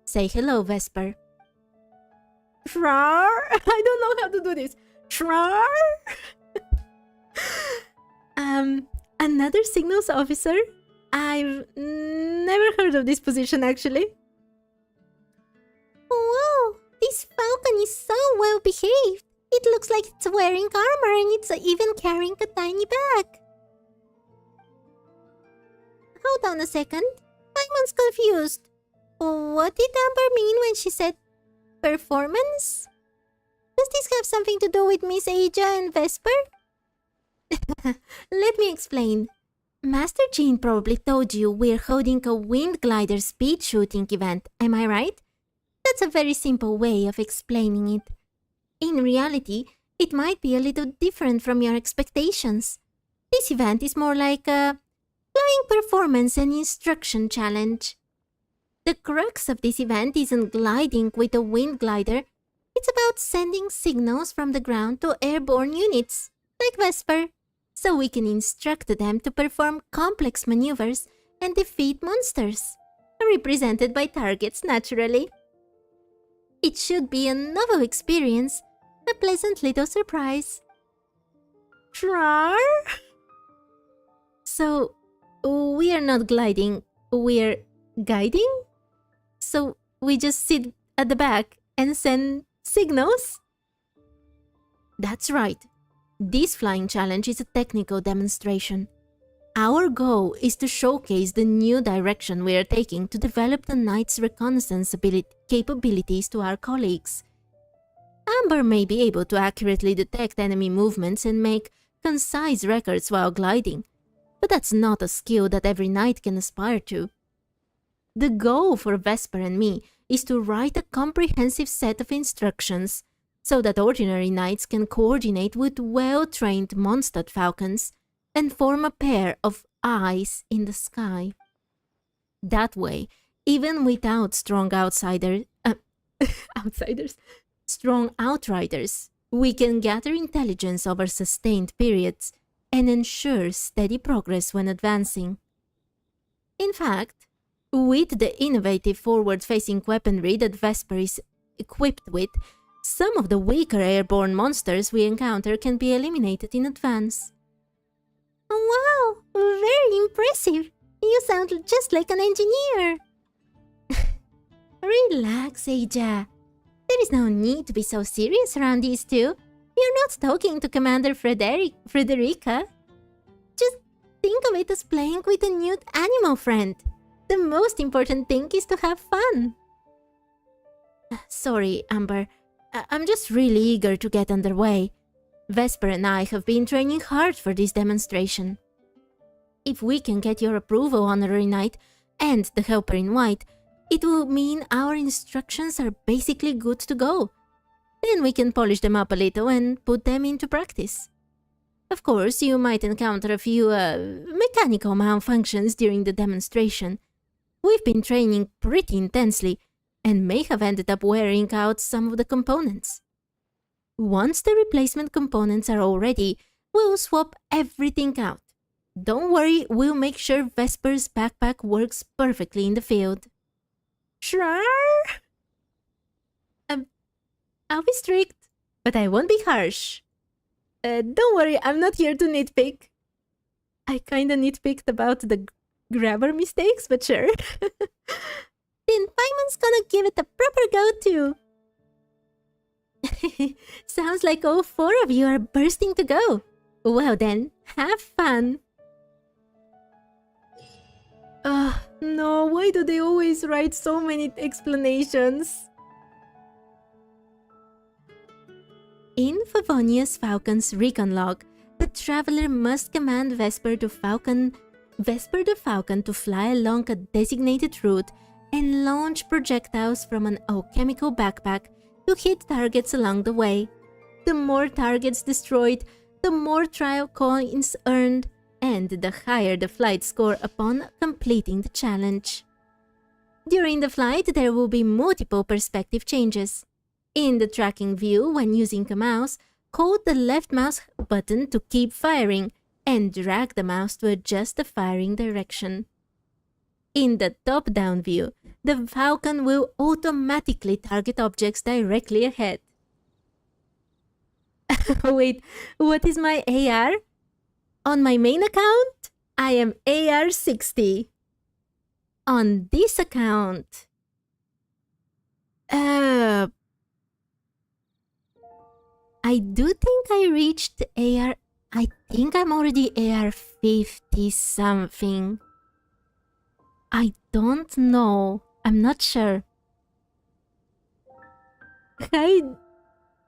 Say hello, Vesper. Trar? I don't know how to do this. Trar? Another Signals Officer? I've never heard of this position, actually. Whoa, this falcon is so well behaved. It looks like it's wearing armor and it's even carrying a tiny bag. Hold on a second. Paimon's confused. What did Amber mean when she said performance? Does this have something to do with Miss Aja and Vesper? Let me explain. Master Jean probably told you we're holding a wind glider speed shooting event, am I right? That's a very simple way of explaining it. In reality, it might be a little different from your expectations. This event is more like a flying performance and instruction challenge. The crux of this event isn't gliding with a wind glider. It's about sending signals from the ground to airborne units, like Vesper, so we can instruct them to perform complex maneuvers and defeat monsters, represented by targets naturally. It should be a novel experience, a pleasant little surprise. Trar? So, we are not gliding, we're guiding? So, we just sit at the back and send signals? That's right. This flying challenge is a technical demonstration. Our goal is to showcase the new direction we are taking to develop the Knight's reconnaissance capabilities to our colleagues. Amber may be able to accurately detect enemy movements and make concise records while gliding, but that's not a skill that every knight can aspire to. The goal for Vesper and me is to write a comprehensive set of instructions so that ordinary knights can coordinate with well-trained Mondstadt falcons and form a pair of eyes in the sky. That way, even without strong outriders, we can gather intelligence over sustained periods and ensure steady progress when advancing. In fact, with the innovative forward-facing weaponry that Vesper is equipped with, some of the weaker airborne monsters we encounter can be eliminated in advance. Wow, very impressive. You sound just like an engineer. Relax, Aja. There is no need to be so serious around these two. You're not talking to Commander Frederica. Just think of it as playing with a new animal friend. The most important thing is to have fun. Sorry, Amber. I'm just really eager to get underway. Vesper and I have been training hard for this demonstration. If we can get your approval, Honorary Knight, and the Helper in White, it will mean our instructions are basically good to go. Then we can polish them up a little and put them into practice. Of course, you might encounter a few mechanical malfunctions during the demonstration. We've been training pretty intensely and may have ended up wearing out some of the components. Once the replacement components are all ready, we'll swap everything out. Don't worry, we'll make sure Vesper's backpack works perfectly in the field. Sure? I'll be strict, but I won't be harsh. Don't worry, I'm not here to nitpick. I kinda nitpicked about the grabber mistakes, but sure. Then Paimon's gonna give it a proper go too. Sounds like all 4 of you are bursting to go. Well then, have fun. No, why do they always write so many explanations? In Favonius Falcon's recon log, the traveler must command Vesper the Falcon to fly along a designated route and launch projectiles from an alchemical backpack to hit targets along the way. The more targets destroyed, the more trial coins earned, and the higher the flight score upon completing the challenge. During the flight, there will be multiple perspective changes. In the tracking view, when using a mouse, hold the left mouse button to keep firing and drag the mouse to adjust the firing direction. In the top-down view, the Falcon will automatically target objects directly ahead. Wait, what is my AR? On my main account, I am AR 60. On this account, I do think I reached AR... I think I'm already AR 50 something. I don't know. I'm not sure. Hi,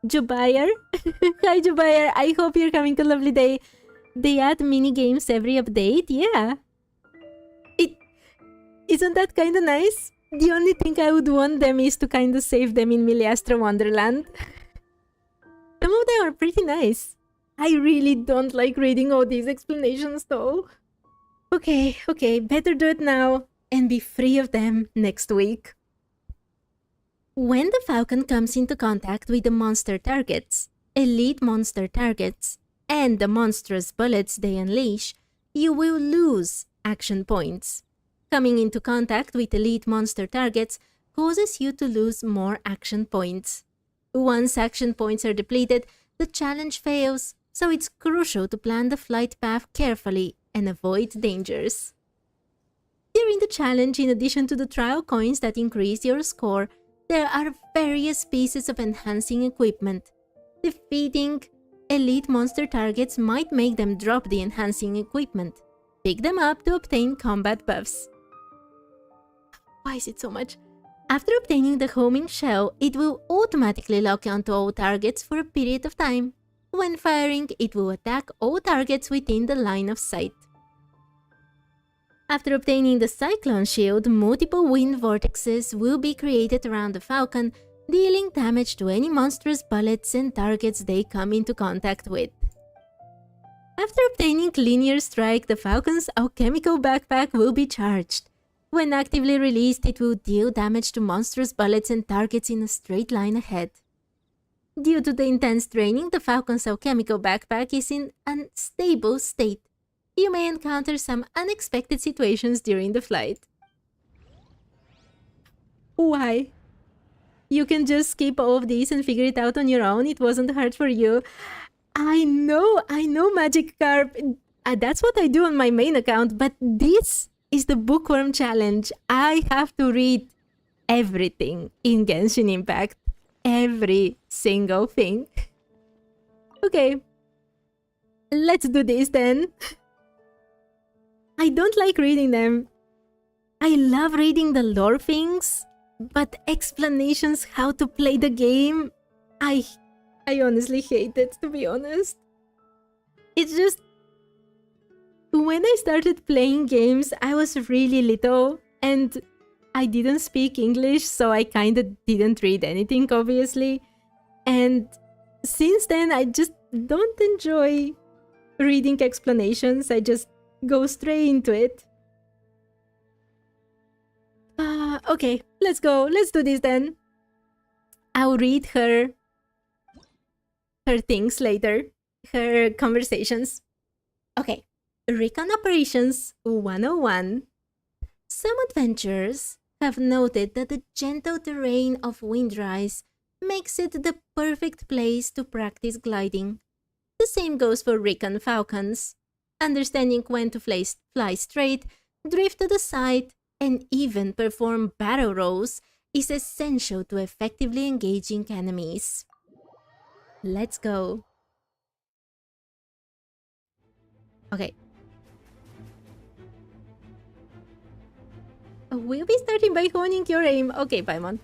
Jubair. Hi, Jubair. I hope you're having a lovely day. They add mini games every update. Yeah. Isn't that kind of nice? The only thing I would want them is to kind of save them in Miliastra Wonderland. Some of them are pretty nice. I really don't like reading all these explanations though. Okay, better do it now and be free of them next week. When the Falcon comes into contact with the monster targets, elite monster targets, and the monstrous bullets they unleash, you will lose action points. Coming into contact with elite monster targets causes you to lose more action points. Once action points are depleted, the challenge fails, so it's crucial to plan the flight path carefully and avoid dangers. During the challenge, in addition to the trial coins that increase your score, there are various pieces of enhancing equipment. Defeating elite monster targets might make them drop the enhancing equipment. Pick them up to obtain combat buffs. Why is it so much? After obtaining the homing shell, it will automatically lock onto all targets for a period of time. When firing, it will attack all targets within the line of sight. After obtaining the Cyclone Shield, multiple wind vortexes will be created around the Falcon, dealing damage to any monstrous bullets and targets they come into contact with. After obtaining Linear Strike, the Falcon's alchemical backpack will be charged. When actively released, it will deal damage to monstrous bullets and targets in a straight line ahead. Due to the intense training, the Falcon's alchemical backpack is in an unstable state. You may encounter some unexpected situations during the flight. Why? You can just skip all of these and figure it out on your own. It wasn't hard for you. I know, Magic Carp. That's what I do on my main account, but this is the Bookworm Challenge. I have to read everything in Genshin Impact. Every single thing. Okay. Let's do this then. I don't like reading them. I love reading the lore things, but explanations how to play the game, I I honestly hate it, to be honest. It's just... When I started playing games, I was really little, and I didn't speak English, so I kinda didn't read anything, obviously. And since then, I just don't enjoy reading explanations. I just go straight into it. Okay, let's go. Let's do this then. I'll read her things later. Her conversations. Okay. Recon Operations 101. Some adventurers have noted that the gentle terrain of Windrise makes it the perfect place to practice gliding. The same goes for Recon Falcons. Understanding when to fly straight, drift to the side, and even perform barrel rolls is essential to effectively engaging enemies. Let's go. Okay. We'll be starting by honing your aim. Okay, Paimon.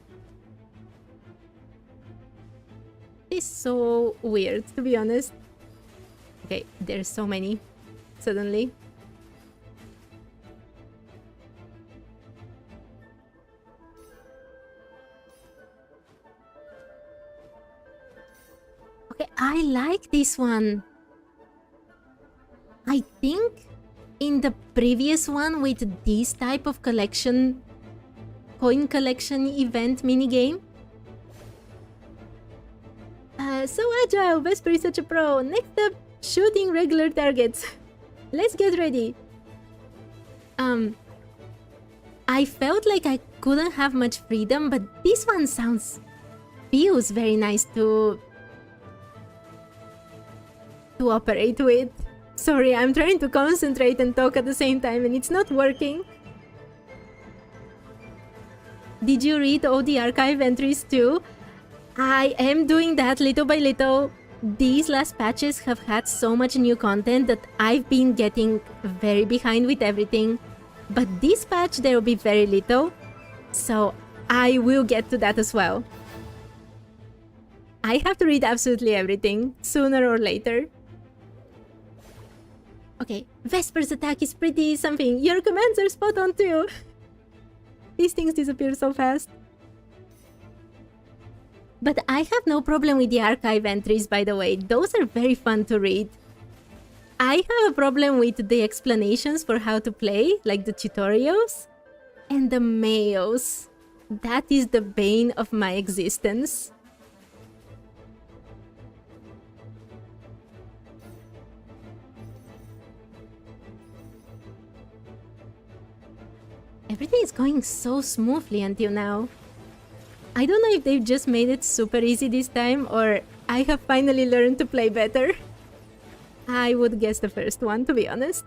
It's so weird, to be honest. Okay, there's so many. Suddenly. Okay, I like this one. I think in the previous one with this type of collection, coin collection event minigame. So agile, Vesper is such a pro. Next up, shooting regular targets. Let's get ready. I felt like I couldn't have much freedom, but this one feels very nice to operate with. Sorry, I'm trying to concentrate and talk at the same time and it's not working. Did you read all the archive entries too? I am doing that little by little. These last patches have had so much new content that I've been getting very behind with everything. But this patch there will be very little, so I will get to that as well. I have to read absolutely everything, sooner or later. Okay, Vesper's attack is pretty something. Your commands are spot on too. These things disappear so fast. But I have no problem with the archive entries, by the way. Those are very fun to read. I have a problem with the explanations for how to play, like the tutorials. And the mails. That is the bane of my existence. Everything is going so smoothly until now. I don't know if they've just made it super easy this time or I have finally learned to play better. I would guess the first one, to be honest.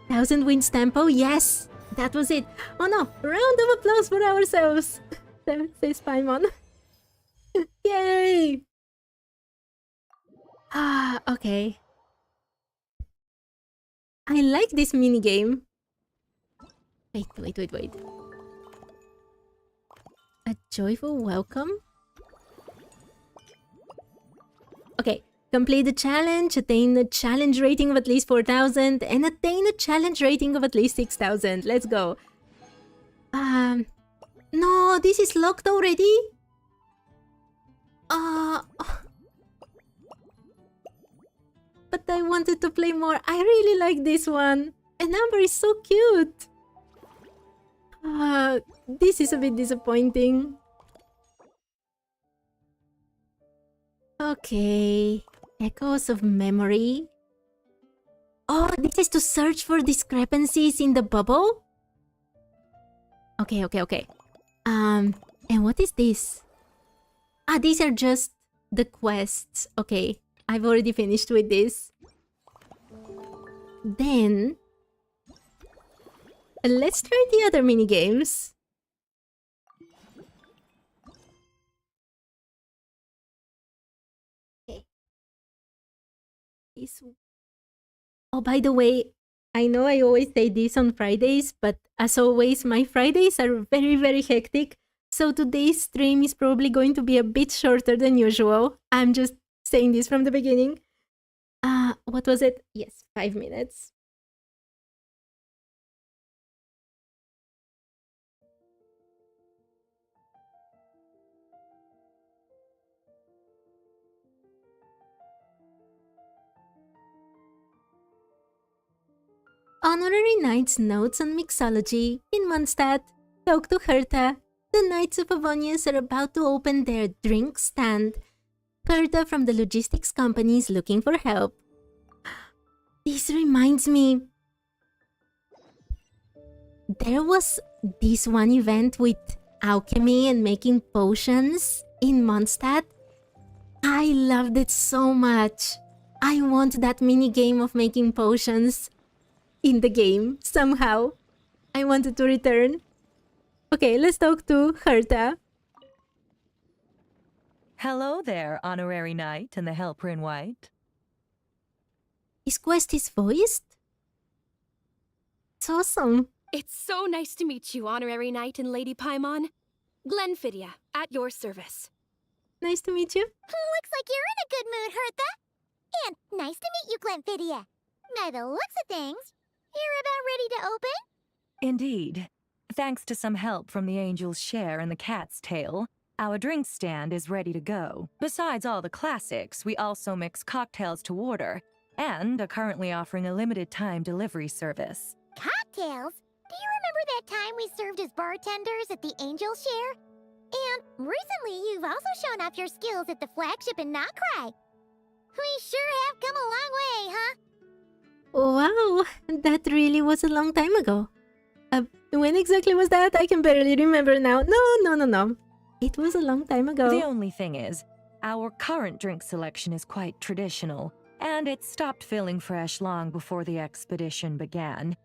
1000 Winds Tempo, yes! That was it! Oh no! Round of applause for ourselves! Says Paimon. Yay! Okay. I like this minigame. Wait. A joyful welcome? Okay, complete the challenge, attain a challenge rating of at least 4000, and attain a challenge rating of at least 6000. Let's go. No, this is locked already? But I wanted to play more. I really like this one. And Amber is so cute. This is a bit disappointing. Okay. Echoes of memory. Oh, this is to search for discrepancies in the bubble? Okay. And what is this? These are just the quests. Okay. I've already finished with this. Then... let's try the other minigames. Okay. Oh, by the way, I know I always say this on Fridays, but as always, my Fridays are very, very hectic. So today's stream is probably going to be a bit shorter than usual. I'm just saying this from the beginning. What was it? Yes, 5 minutes. Honorary Knights Notes on Mixology in Mondstadt. Talk to Herta. The Knights of Avonius are about to open their drink stand. Herta from the logistics company is looking for help. This reminds me. There was this one event with alchemy and making potions in Mondstadt. I loved it so much. I want that mini game of making potions in the game somehow. I wanted to return. Okay, let's talk to Herta. Hello there, Honorary Knight and the Helper in White. His quest is voiced? It's awesome. It's so nice to meet you, Honorary Knight and Lady Paimon. Glenfidia, at your service. Nice to meet you. Looks like you're in a good mood, Hertha. And nice to meet you, Glenfidia. By the looks of things, you're about ready to open? Indeed. Thanks to some help from the Angel's Share and the Cat's Tail, our drink stand is ready to go. Besides all the classics, we also mix cocktails to order, and are currently offering a limited-time delivery service. Cocktails? Do you remember that time we served as bartenders at the Angel's Share? And recently, you've also shown off your skills at the flagship in Nokrai. We sure have come a long way, huh? Wow, that really was a long time ago. When exactly was that? I can barely remember now. No. It was a long time ago. The only thing is, our current drink selection is quite traditional, and it stopped feeling fresh long before the expedition began.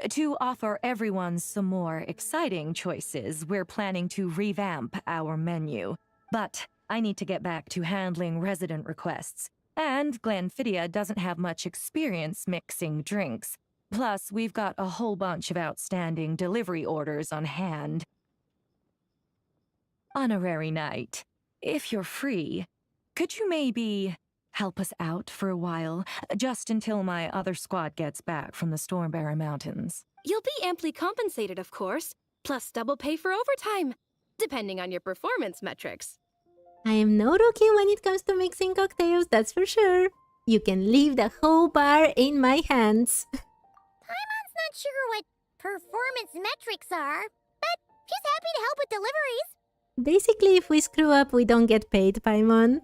To offer everyone some more exciting choices, we're planning to revamp our menu. But I need to get back to handling resident requests, and Glenfidia doesn't have much experience mixing drinks. Plus, we've got a whole bunch of outstanding delivery orders on hand. Honorary Knight, if you're free, could you maybe help us out for a while, just until my other squad gets back from the Stormbearer Mountains? You'll be amply compensated, of course, plus double pay for overtime, depending on your performance metrics. I am no rookie when it comes to mixing cocktails, that's for sure. You can leave the whole bar in my hands. Paimon's not sure what performance metrics are, but she's happy to help with deliveries. Basically, if we screw up, we don't get paid, Paimon.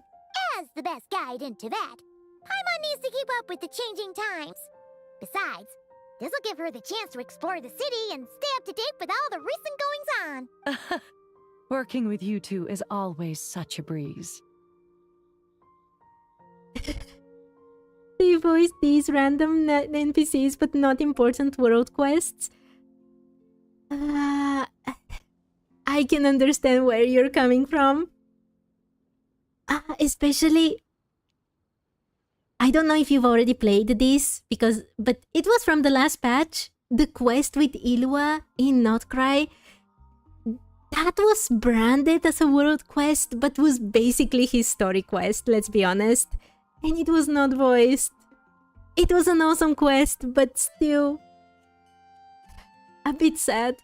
As the best guide into that, Paimon needs to keep up with the changing times. Besides, this will give her the chance to explore the city and stay up to date with all the recent goings-on. Working with you two is always such a breeze. They voice these random NPCs but not important world quests. I can understand where you're coming from. Especially, I don't know if you've already played this, but it was from the last patch. The quest with Liyue in Nokrai, that was branded as a world quest, but was basically his story quest, let's be honest. And it was not voiced. It was an awesome quest, but still a bit sad.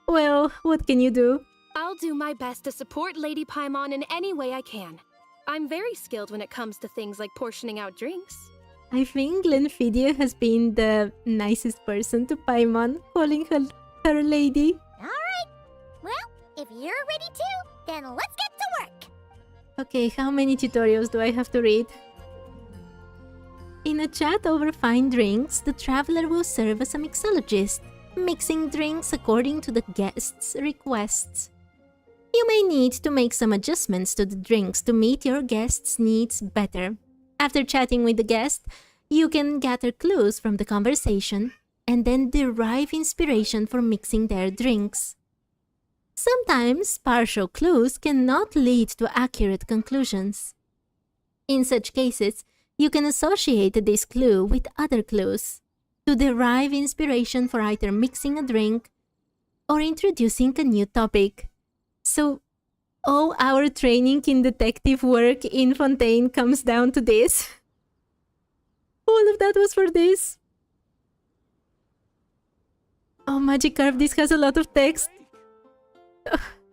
Well, what can you do? I'll do my best to support Lady Paimon in any way I can. I'm very skilled when it comes to things like portioning out drinks. I think Glenfidia has been the nicest person to Paimon, calling her lady. Alright, well, if you're ready too, then let's get to work. Okay, how many tutorials do I have to read? In a chat over fine drinks, the traveler will serve as a mixologist, mixing drinks according to the guest's requests. You may need to make some adjustments to the drinks to meet your guest's needs better. After chatting with the guest, you can gather clues from the conversation and then derive inspiration for mixing their drinks. Sometimes partial clues cannot lead to accurate conclusions. In such cases, you can associate this clue with other clues to derive inspiration for either mixing a drink or introducing a new topic. So all our training in detective work in Fontaine comes down to this. All of that was for this. Oh, Magikarp, this has a lot of text.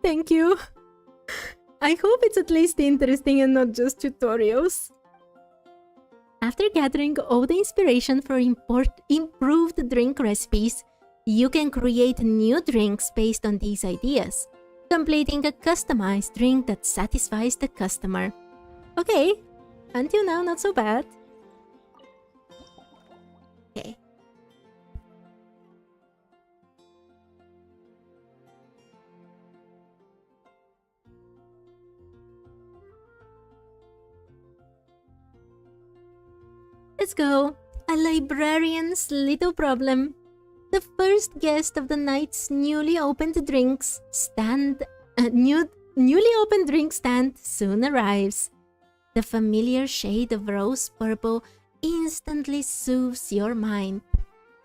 Thank you. I hope it's at least interesting and not just tutorials. After gathering all the inspiration for improved drink recipes, you can create new drinks based on these ideas, completing a customized drink that satisfies the customer. Okay, until now not so bad. Okay. Let's go. A librarian's little problem. The first guest of the night's newly opened drink stand soon arrives. The familiar shade of rose purple instantly soothes your mind.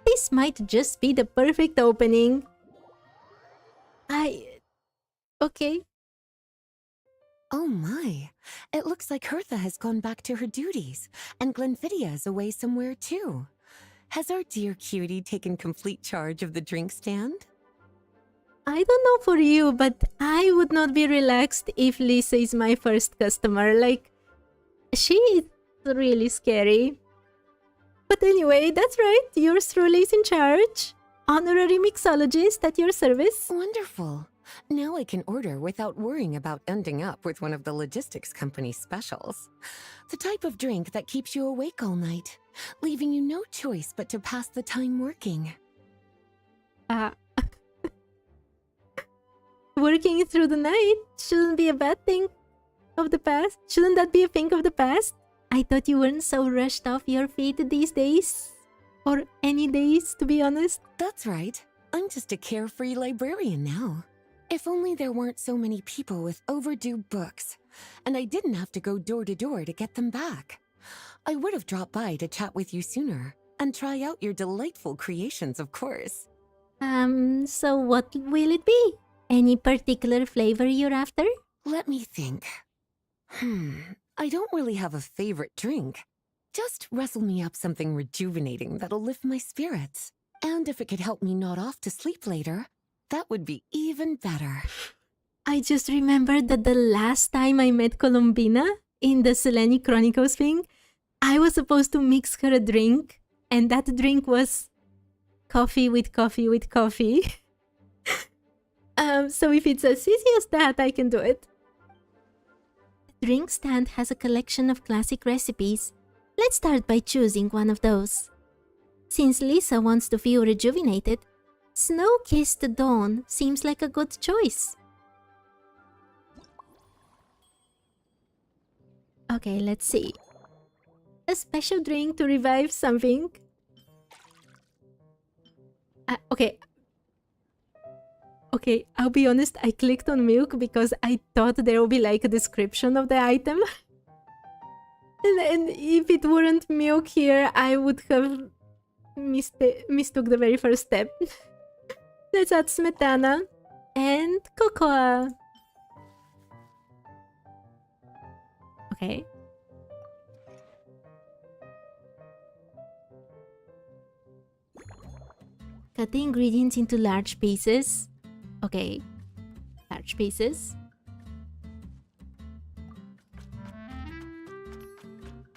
This might just be the perfect opening. Okay. Oh my, it looks like Hertha has gone back to her duties, and Glenfiddia is away somewhere too. Has our dear cutie taken complete charge of the drink stand? I don't know for you, but I would not be relaxed if Lisa is my first customer. Like, she is really scary. But anyway, that's right, yours truly is in charge. Honorary mixologist at your service. Wonderful. Now I can order without worrying about ending up with one of the logistics company's specials. The type of drink that keeps you awake all night, leaving you no choice but to pass the time working. Working through the night shouldn't be a bad thing of the past. Shouldn't that be a thing of the past? I thought you weren't so rushed off your feet these days. Or any days, to be honest. That's right. I'm just a carefree librarian now. If only there weren't so many people with overdue books, and I didn't have to go door to door to get them back. I would have dropped by to chat with you sooner, and try out your delightful creations, of course. So what will it be? Any particular flavor you're after? Let me think. I don't really have a favorite drink. Just rustle me up something rejuvenating that'll lift my spirits. And if it could help me nod off to sleep later, that would be even better. I just remembered that the last time I met Columbina in the Selene Chronicles thing, I was supposed to mix her a drink, and that drink was coffee with coffee with coffee. So if it's as easy as that, I can do it. The drink stand has a collection of classic recipes. Let's start by choosing one of those. Since Lisa wants to feel rejuvenated, Snow-Kissed Dawn seems like a good choice. Okay, let's see. A special drink to revive something. Okay, I'll be honest, I clicked on milk because I thought there would be like a description of the item. and if it weren't milk here, I would have mistook the very first step. Let's add smetana and cocoa. Okay. Cut the ingredients into large pieces. Okay. Large pieces.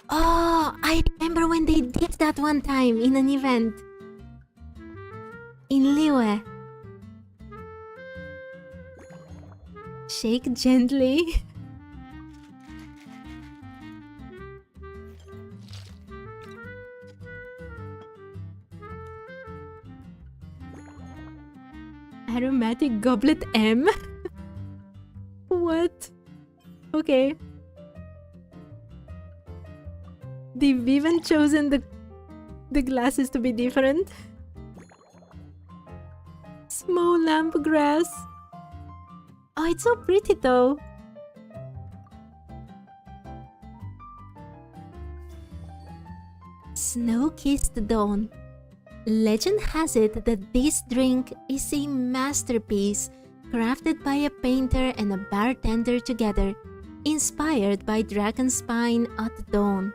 Oh, I remember when they did that one time in an event. In Liyue. Shake gently. Aromatic Goblet M? What? Okay. They've even chosen the glasses to be different. Small lamp grass. Oh, it's so pretty though. Snow-Kissed Dawn. Legend has it that this drink is a masterpiece crafted by a painter and a bartender together, inspired by dragon spine at dawn.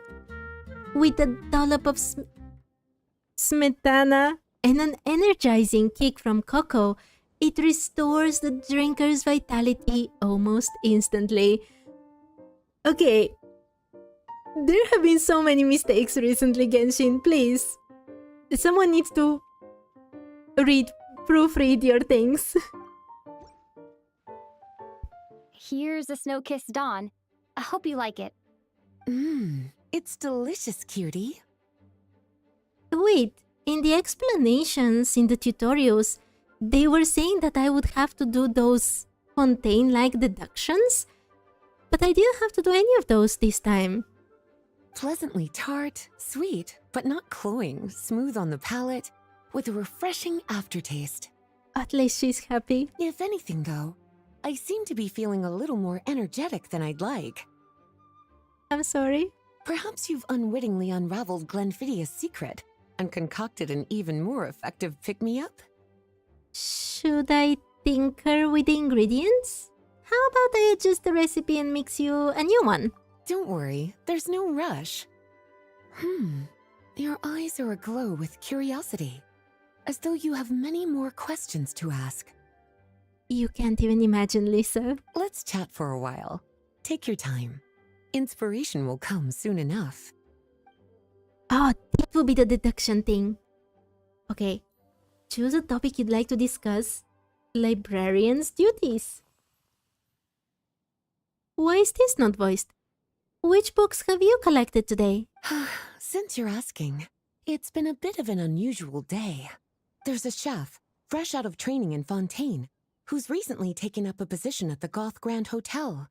With a dollop of smetana and an energizing kick from cocoa, it restores the drinker's vitality almost instantly. Okay. There have been so many mistakes recently, Genshin, please. Someone needs to proofread your things. Here's a snow-kissed dawn. I hope you like it. It's delicious, cutie. Wait, in the explanations in the tutorials, they were saying that I would have to do those fontaine-like deductions? But I didn't have to do any of those this time. Pleasantly tart, sweet, but not cloying, smooth on the palate, with a refreshing aftertaste. At least she's happy. If anything, though, I seem to be feeling a little more energetic than I'd like. I'm sorry? Perhaps you've unwittingly unraveled Glenfiddia's secret and concocted an even more effective pick-me-up? Should I tinker with the ingredients? How about I adjust the recipe and mix you a new one? Don't worry, there's no rush. Your eyes are aglow with curiosity, as though you have many more questions to ask. You can't even imagine, Lisa. Let's chat for a while. Take your time. Inspiration will come soon enough. Oh, that will be the deduction thing. Okay, choose a topic you'd like to discuss. Librarian's duties. Why is this not voiced? Which books have you collected today? Since you're asking, it's been a bit of an unusual day. There's a chef, fresh out of training in Fontaine, who's recently taken up a position at the Goth Grand Hotel.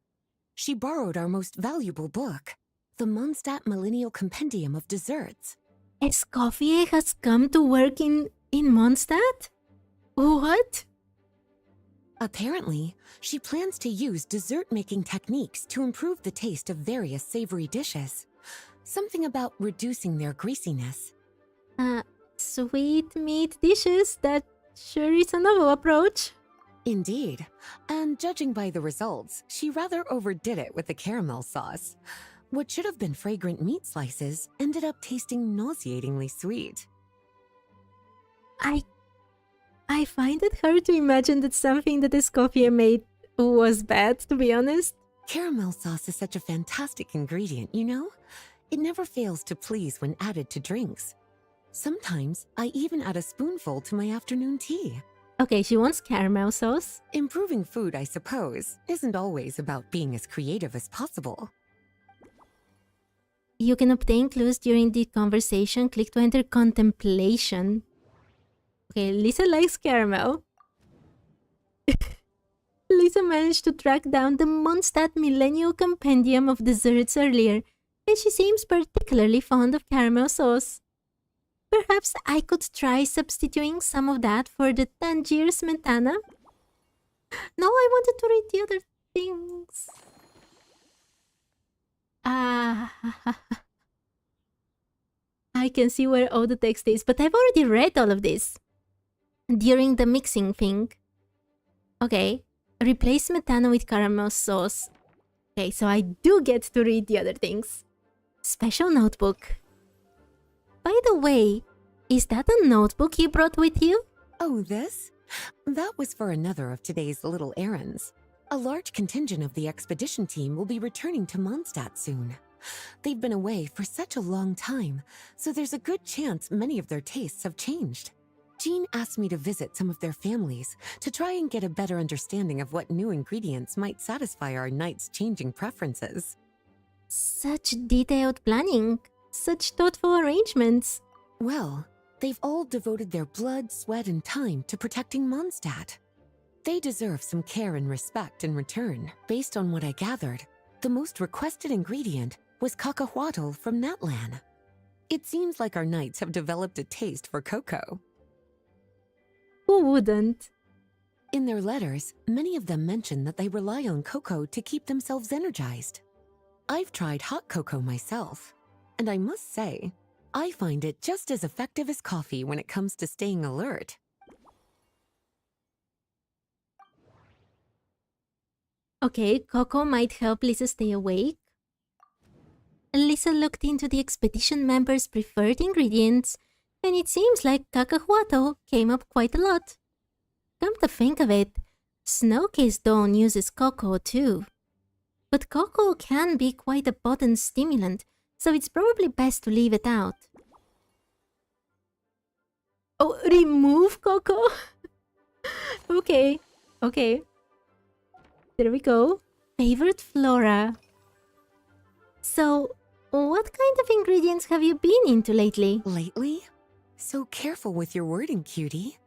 She borrowed our most valuable book, the Mondstadt Millennial Compendium of Desserts. Escoffier has come to work in Mondstadt? What? Apparently, she plans to use dessert-making techniques to improve the taste of various savory dishes. Something about reducing their greasiness. Sweet meat dishes? That sure is a novel approach. Indeed. And judging by the results, she rather overdid it with the caramel sauce. What should have been fragrant meat slices ended up tasting nauseatingly sweet. I find it hard to imagine that something that Escoffier made was bad, to be honest. Caramel sauce is such a fantastic ingredient, you know? It never fails to please when added to drinks. Sometimes, I even add a spoonful to my afternoon tea. Okay, she wants caramel sauce. Improving food, I suppose, isn't always about being as creative as possible. You can obtain clues during the conversation. Click to enter contemplation. Okay, Lisa likes caramel. Lisa managed to track down the Mondstadt Millennial Compendium of Desserts earlier, and she seems particularly fond of caramel sauce. Perhaps I could try substituting some of that for the Tangier smetana? No, I wanted to read the other things. I can see where all the text is, but I've already read all of this. During the mixing thing. Okay, replace smetana with caramel sauce. Okay, so I do get to read the other things. Special notebook. By the way, is that a notebook you brought with you? Oh, this? That was for another of today's little errands. A large contingent of the expedition team will be returning to Mondstadt soon. They've been away for such a long time, so there's a good chance many of their tastes have changed. Jean asked me to visit some of their families to try and get a better understanding of what new ingredients might satisfy our knights' changing preferences. Such detailed planning. Such thoughtful arrangements. Well, they've all devoted their blood, sweat, and time to protecting Mondstadt. They deserve some care and respect in return. Based on what I gathered, the most requested ingredient was cacahuatl from Natlan. It seems like our knights have developed a taste for cocoa. Who wouldn't? In their letters, many of them mention that they rely on cocoa to keep themselves energized. I've tried hot cocoa myself, and I must say, I find it just as effective as coffee when it comes to staying alert. Okay, Coco might help Lisa stay awake. Lisa looked into the expedition members' preferred ingredients, and it seems like cacahuato came up quite a lot. Come to think of it, Snow-Kissed Dawn uses cocoa too. But cocoa can be quite a potent stimulant, so it's probably best to leave it out. Oh, remove cocoa? Okay. There we go. Favorite flora. So, what kind of ingredients have you been into lately? Lately? So careful with your wording, cutie.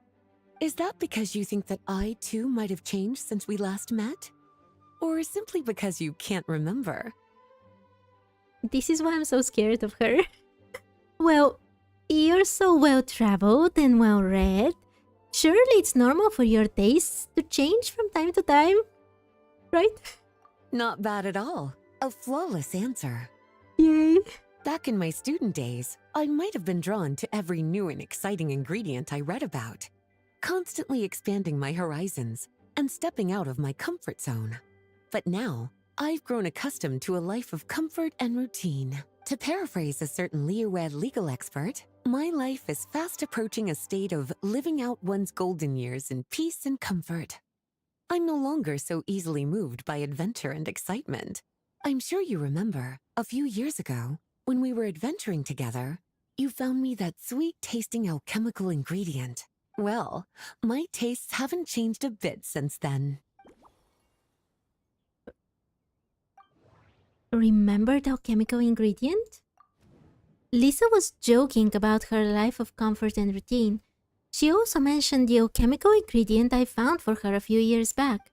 Is that because you think that I, too, might have changed since we last met? Or simply because you can't remember? This is why I'm so scared of her. Well, you're so well-traveled and well-read. Surely it's normal for your tastes to change from time to time, right? Not bad at all. A flawless answer. Yay. Back in my student days, I might have been drawn to every new and exciting ingredient I read about, constantly expanding my horizons and stepping out of my comfort zone. But now, I've grown accustomed to a life of comfort and routine. To paraphrase a certain Liyue legal expert, my life is fast approaching a state of living out one's golden years in peace and comfort. I'm no longer so easily moved by adventure and excitement. I'm sure you remember, a few years ago, when we were adventuring together, you found me that sweet-tasting alchemical ingredient. Well, my tastes haven't changed a bit since then. Remember the alchemical ingredient? Lisa was joking about her life of comfort and routine. She also mentioned the alchemical ingredient I found for her a few years back.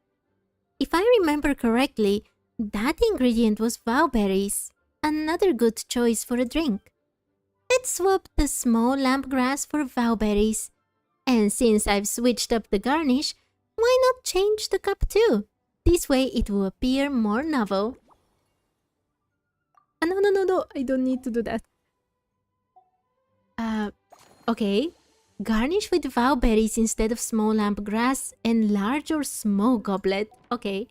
If I remember correctly, that ingredient was vowberries, another good choice for a drink. Let's swap the small lamp grass for vowberries. And since I've switched up the garnish, why not change the cup too? This way it will appear more novel. No, I don't need to do that. Okay. Garnish with vowberries instead of small lamp grass and large or small goblet. Okay.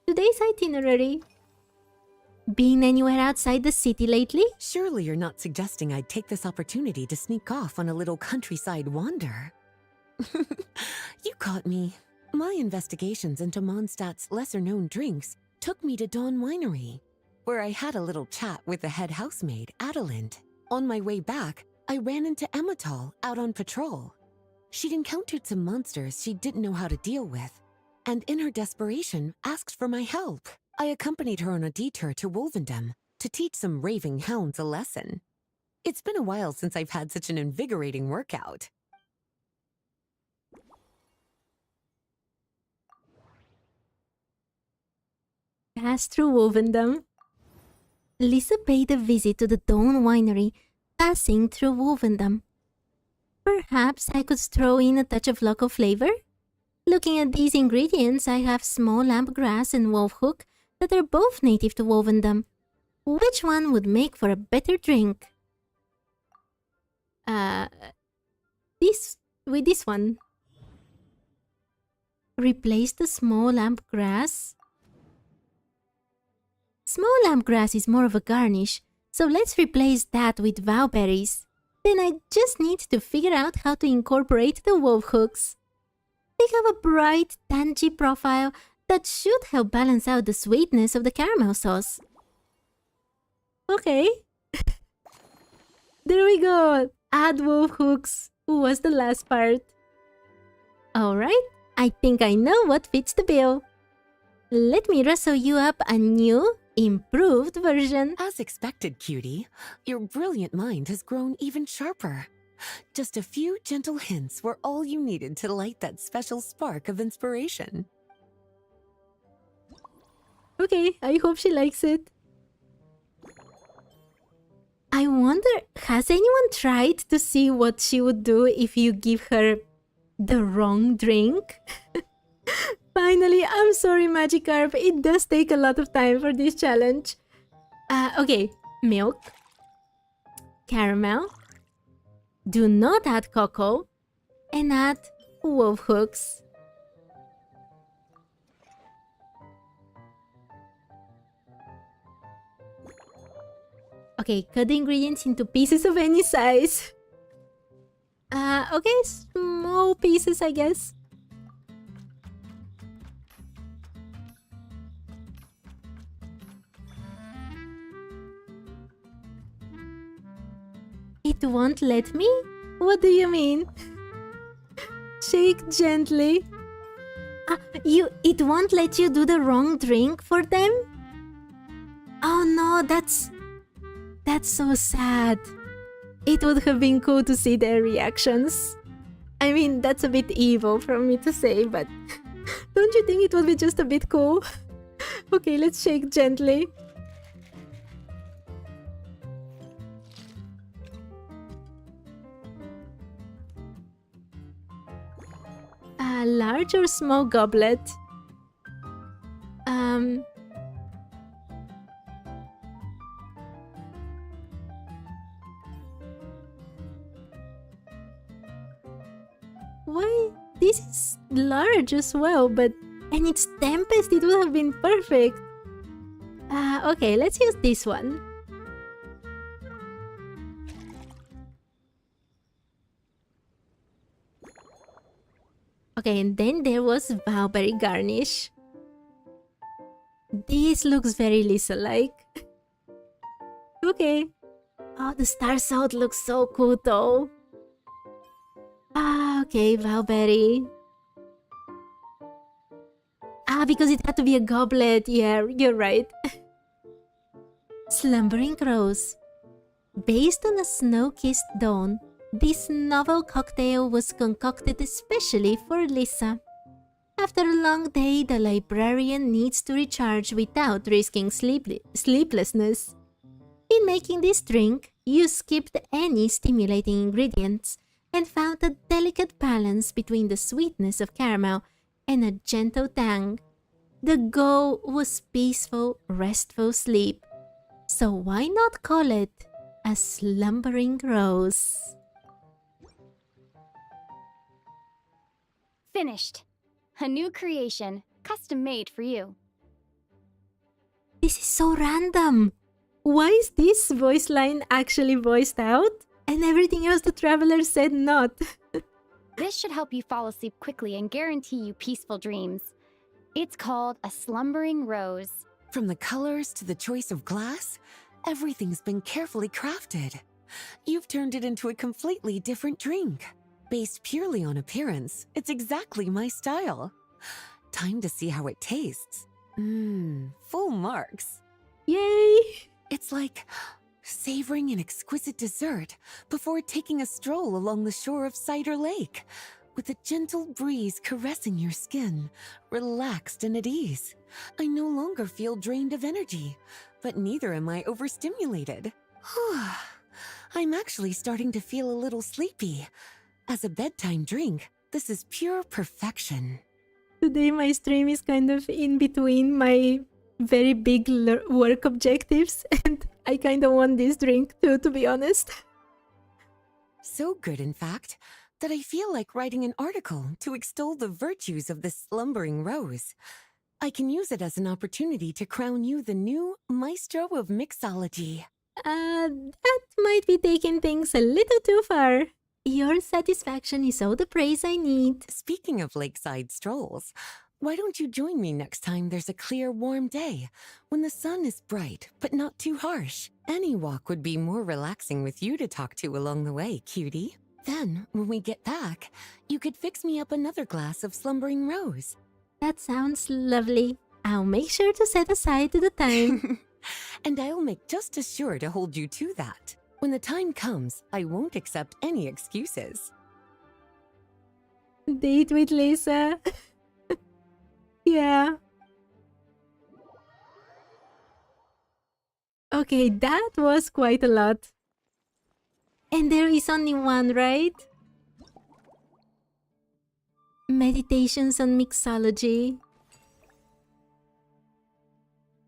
Today's itinerary. Been anywhere outside the city lately? Surely you're not suggesting I'd take this opportunity to sneak off on a little countryside wander. You caught me. My investigations into Mondstadt's lesser-known drinks took me to Dawn Winery, where I had a little chat with the head housemaid, Adelind. On my way back, I ran into Emmetall out on patrol. She'd encountered some monsters she didn't know how to deal with, and in her desperation, asked for my help. I accompanied her on a detour to Wolvendom to teach some raving hounds a lesson. It's been a while since I've had such an invigorating workout. Pass through Wolvendom. Lisa paid a visit to the Dawn Winery, passing through Wolvendom. Perhaps I could throw in a touch of local flavor? Looking at these ingredients, I have small lamp grass and wolfhook that are both native to Wolvendom. Which one would make for a better drink? This one. Replace the small lamp grass. Small lamp grass is more of a garnish, so let's replace that with vowberries. Then I just need to figure out how to incorporate the wolf hooks. They have a bright, tangy profile that should help balance out the sweetness of the caramel sauce. Okay. There we go. Add wolf hooks. Was the last part. Alright, I think I know what fits the bill. Let me rustle you up a new, improved version. As expected, cutie, your brilliant mind has grown even sharper. Just a few gentle hints were all you needed to light that special spark of inspiration. Okay, I hope she likes it. I wonder, has anyone tried to see what she would do if you give her the wrong drink? Finally, I'm sorry, Magikarp. It does take a lot of time for this challenge. Okay, milk, caramel, do not add cocoa, and add wolf hooks. Okay, cut the ingredients into pieces of any size. Okay, small pieces, I guess. It won't let me? What do you mean? Shake gently. It won't let you do the wrong drink for them? Oh no, that's so sad. It would have been cool to see their reactions. I mean, that's a bit evil from me to say, but don't you think it would be just a bit cool? Okay, let's shake gently. A large or small goblet? Why? This is large as well, but... And it's Tempest, it would have been perfect. Okay, let's use this one. Okay, and then there was Bowberry garnish. This looks very Lisa-like. Okay. Oh, the star salt looks so cool though. Okay, Bowberry. Because it had to be a goblet. Yeah, you're right. Slumbering Rose. Based on a snow-kissed dawn, this novel cocktail was concocted especially for Lisa. After a long day, the librarian needs to recharge without risking sleeplessness. In making this drink, you skipped any stimulating ingredients and found a delicate balance between the sweetness of caramel and a gentle tang. The goal was peaceful, restful sleep. So why not call it a slumbering rose? Finished. A new creation, custom made for you. This is so random. Why is this voice line actually voiced out? And everything else the traveler said not. This should help you fall asleep quickly and guarantee you peaceful dreams. It's called a slumbering rose. From the colors to the choice of glass, everything's been carefully crafted. You've turned it into a completely different drink. Based purely on appearance, it's exactly my style. Time to see how it tastes. Full marks. Yay! It's like savoring an exquisite dessert before taking a stroll along the shore of Cider Lake, with a gentle breeze caressing your skin, relaxed and at ease. I no longer feel drained of energy, but neither am I overstimulated. I'm actually starting to feel a little sleepy. As a bedtime drink, this is pure perfection. Today my stream is kind of in between my very big work objectives, and I kind of want this drink too, to be honest. So good, in fact, that I feel like writing an article to extol the virtues of the slumbering rose. I can use it as an opportunity to crown you the new maestro of mixology. That might be taking things a little too far. Your satisfaction is all the praise I need. Speaking of lakeside strolls, why don't you join me next time there's a clear, warm day, when the sun is bright but not too harsh? Any walk would be more relaxing with you to talk to along the way, cutie. Then, when we get back, you could fix me up another glass of slumbering rose. That sounds lovely. I'll make sure to set aside the time. And I'll make just as sure to hold you to that. When the time comes, I won't accept any excuses. Date with Lisa. Yeah. Okay, that was quite a lot. And there is only one, right? Meditations on mixology.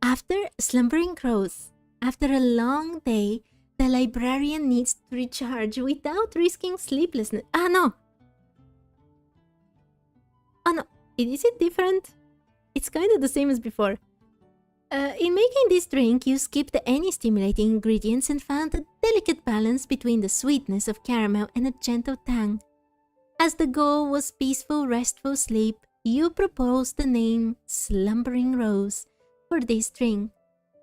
After slumbering crows, after a long day, the librarian needs to recharge without risking sleeplessness. No! Oh no, is it different? It's kind of the same as before. In making this drink, you skipped any stimulating ingredients and found a delicate balance between the sweetness of caramel and a gentle tang. As the goal was peaceful, restful sleep, you proposed the name Slumbering Rose for this drink,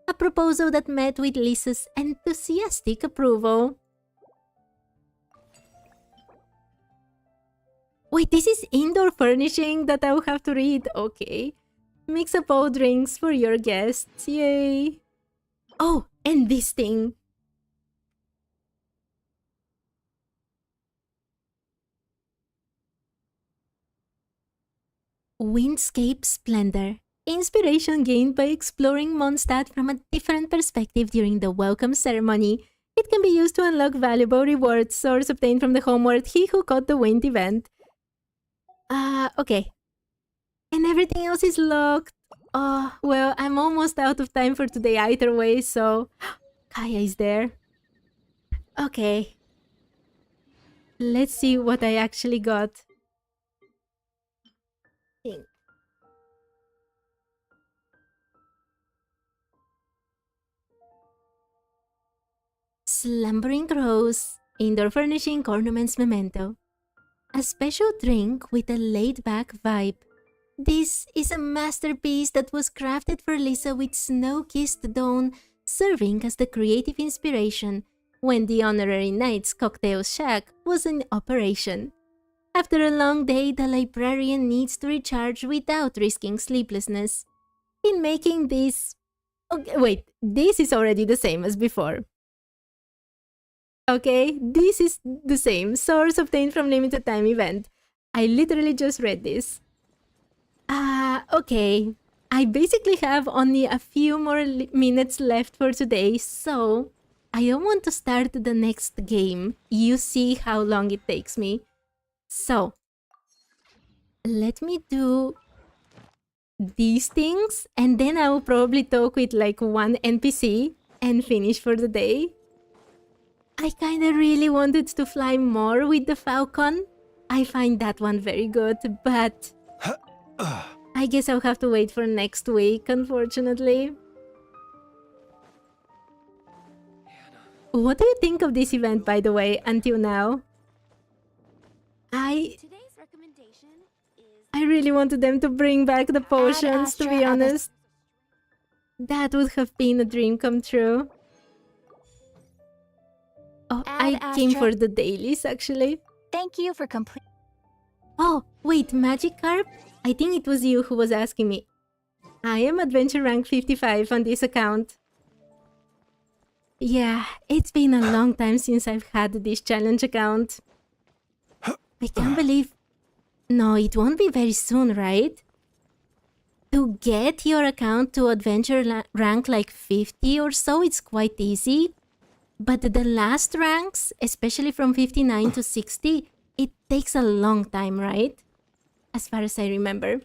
a proposal that met with Lisa's enthusiastic approval. Wait, this is indoor furnishing that I'll have to read. Okay. Mix up all drinks for your guests. Yay. Oh, and this thing. Windscape Splendor. Inspiration gained by exploring Mondstadt from a different perspective during the welcome ceremony. It can be used to unlock valuable rewards source obtained from the Hoard He Who Caught the Wind event. Okay. And everything else is locked. Oh, well, I'm almost out of time for today either way, so... Kaya is there. Okay. Let's see what I actually got. Slumbering Rose, Indoor Furnishing Ornaments Memento. A special drink with a laid-back vibe. This is a masterpiece that was crafted for Lisa with snow-kissed dawn serving as the creative inspiration when the Honorary Knight's cocktail shack was in operation. After a long day, the librarian needs to recharge without risking sleeplessness. In making this... Okay, wait, this is already the same as before. Okay, this is the same. Source obtained from limited time event. I literally just read this. Okay. I basically have only a few more minutes left for today, so I don't want to start the next game. You see how long it takes me. So, let me do these things, and then I will probably talk with like one NPC and finish for the day. I kinda really wanted to fly more with the Falcon. I find that one very good, but I guess I'll have to wait for next week, unfortunately. What do you think of this event, by the way, until now? I really wanted them to bring back the potions, to be honest. That would have been a dream come true. Oh, I came for the dailies, actually. Thank you for complete. Oh, wait, Magikarp? I think it was you who was asking me. I am adventure rank 55 on this account. Yeah, it's been a long time since I've had this challenge account. I can't believe... No, it won't be very soon, right? To get your account to adventure rank like 50 or so, it's quite easy. But the last ranks, especially from 59 to 60, it takes a long time, right? As far as I remember.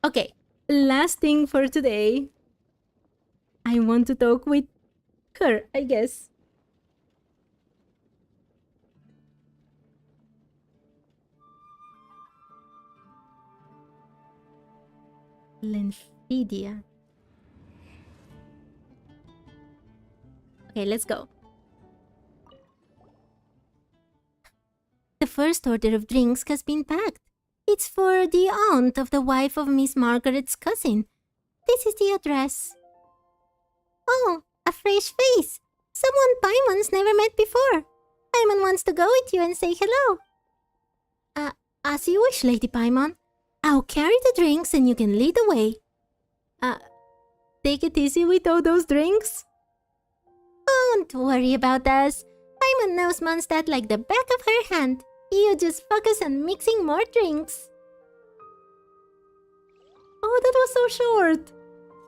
Okay, last thing for today. I want to talk with her, I guess. Lenfidia. Okay, let's go. The first order of drinks has been packed. It's for the aunt of the wife of Miss Margaret's cousin. This is the address. Oh, a fresh face. Someone Paimon's never met before. Paimon wants to go with you and say hello. As you wish, Lady Paimon. I'll carry the drinks and you can lead the way. Take it easy with all those drinks. Don't worry about us. Paimon knows Mondstadt like the back of her hand. You just focus on mixing more drinks. Oh, that was so short.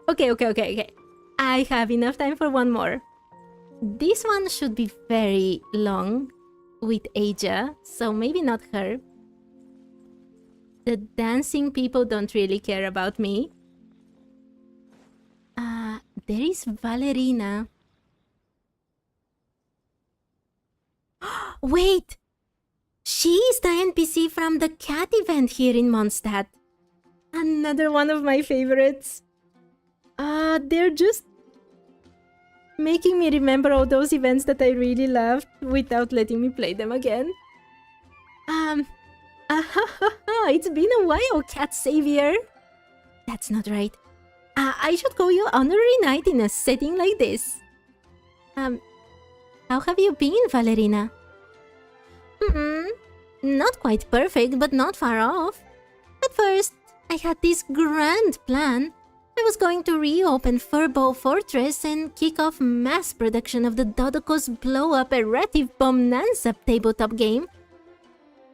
Okay. I have enough time for one more. This one should be very long with Aja, so maybe not her. The dancing people don't really care about me. There is Valerina. Wait! She is the NPC from the cat event here in Mondstadt. Another one of my favorites. They're just making me remember all those events that I really loved without letting me play them again. It's been a while, Cat Savior. That's not right. I should call you Honorary Knight in a setting like this. How have you been, Valerina? Not quite perfect, but not far off. At first, I had this grand plan. I was going to reopen Furbow Fortress and kick off mass production of the Dodocos blow-up errative bonanza tabletop game.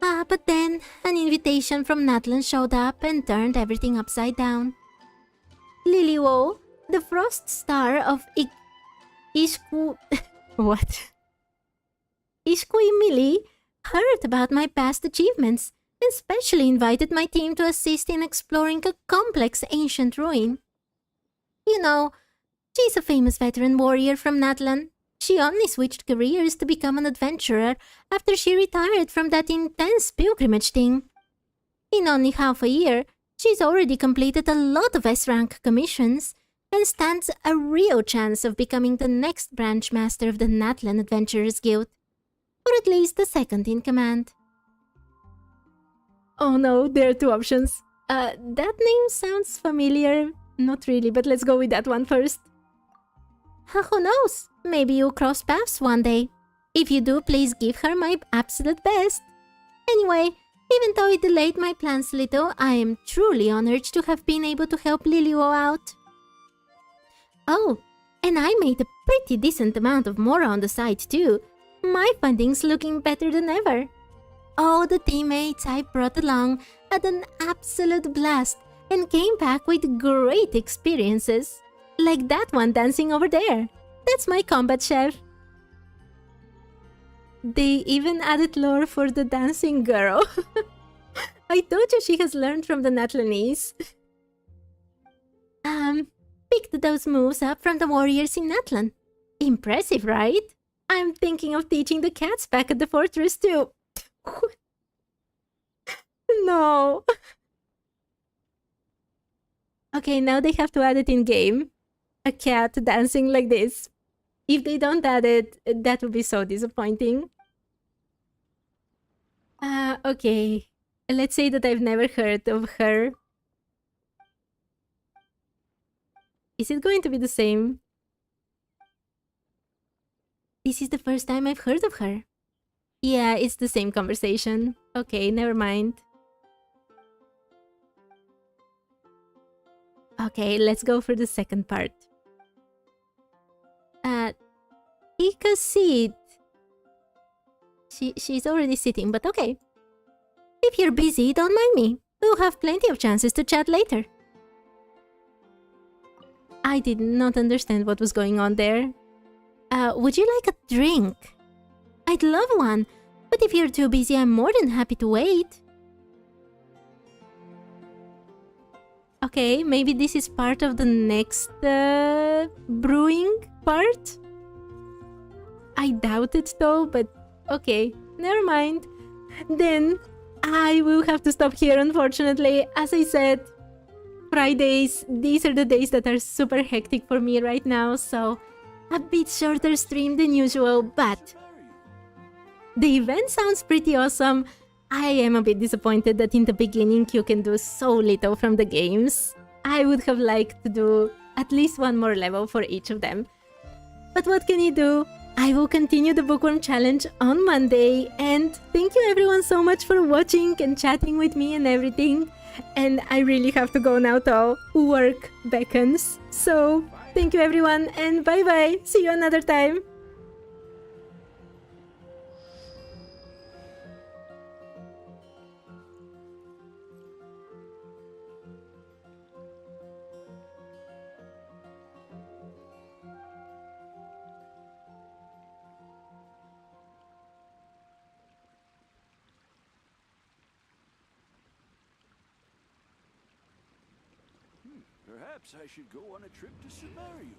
But then, an invitation from Natlan showed up and turned everything upside down. Liyue, the Frost Star of Ishku... what? Ishkuimili heard about my past achievements and specially invited my team to assist in exploring a complex ancient ruin. You know, she's a famous veteran warrior from Natlan. She only switched careers to become an adventurer after she retired from that intense pilgrimage thing. In only half a year, she's already completed a lot of S-rank commissions and stands a real chance of becoming the next branch master of the Natlan Adventurers Guild, or at least the second in command. Oh no, there are two options. That name sounds familiar. Not really, but let's go with that one first. Who knows? Maybe you'll cross paths one day. If you do, please give her my absolute best. Anyway, even though it delayed my plans a little, I am truly honored to have been able to help Liyue out. Oh, and I made a pretty decent amount of more on the side too. My funding's looking better than ever. All the teammates I brought along had an absolute blast and came back with great experiences. Like that one dancing over there. That's my combat chef. They even added lore for the dancing girl. I told you she has learned from the Natlanese. Picked those moves up from the warriors in Natlan. Impressive, right? I'm thinking of teaching the cats back at the fortress too. No. Okay, now they have to add it in-game. A cat dancing like this. If they don't add it, that would be so disappointing. Okay. Let's say that I've never heard of her. Is it going to be the same? This is the first time I've heard of her. Yeah, it's the same conversation. Okay, never mind. Okay, let's go for the second part. Take a seat. She's already sitting, but okay. If you're busy, don't mind me. We'll have plenty of chances to chat later. I did not understand what was going on there. Would you like a drink? I'd love one, but if you're too busy, I'm more than happy to wait. Okay, maybe this is part of the next brewing part? I doubt it though, but okay, never mind. Then I will have to stop here, unfortunately. As I said, Fridays, these are the days that are super hectic for me right now, so a bit shorter stream than usual, but the event sounds pretty awesome. I am a bit disappointed that in the beginning you can do so little from the games. I would have liked to do at least one more level for each of them. But what can you do? I will continue the Bookworm Challenge on Monday, and thank you everyone so much for watching and chatting with me and everything. And I really have to go now though, work beckons. So, thank you everyone, and bye bye, see you another time. Perhaps I should go on a trip to Samaria.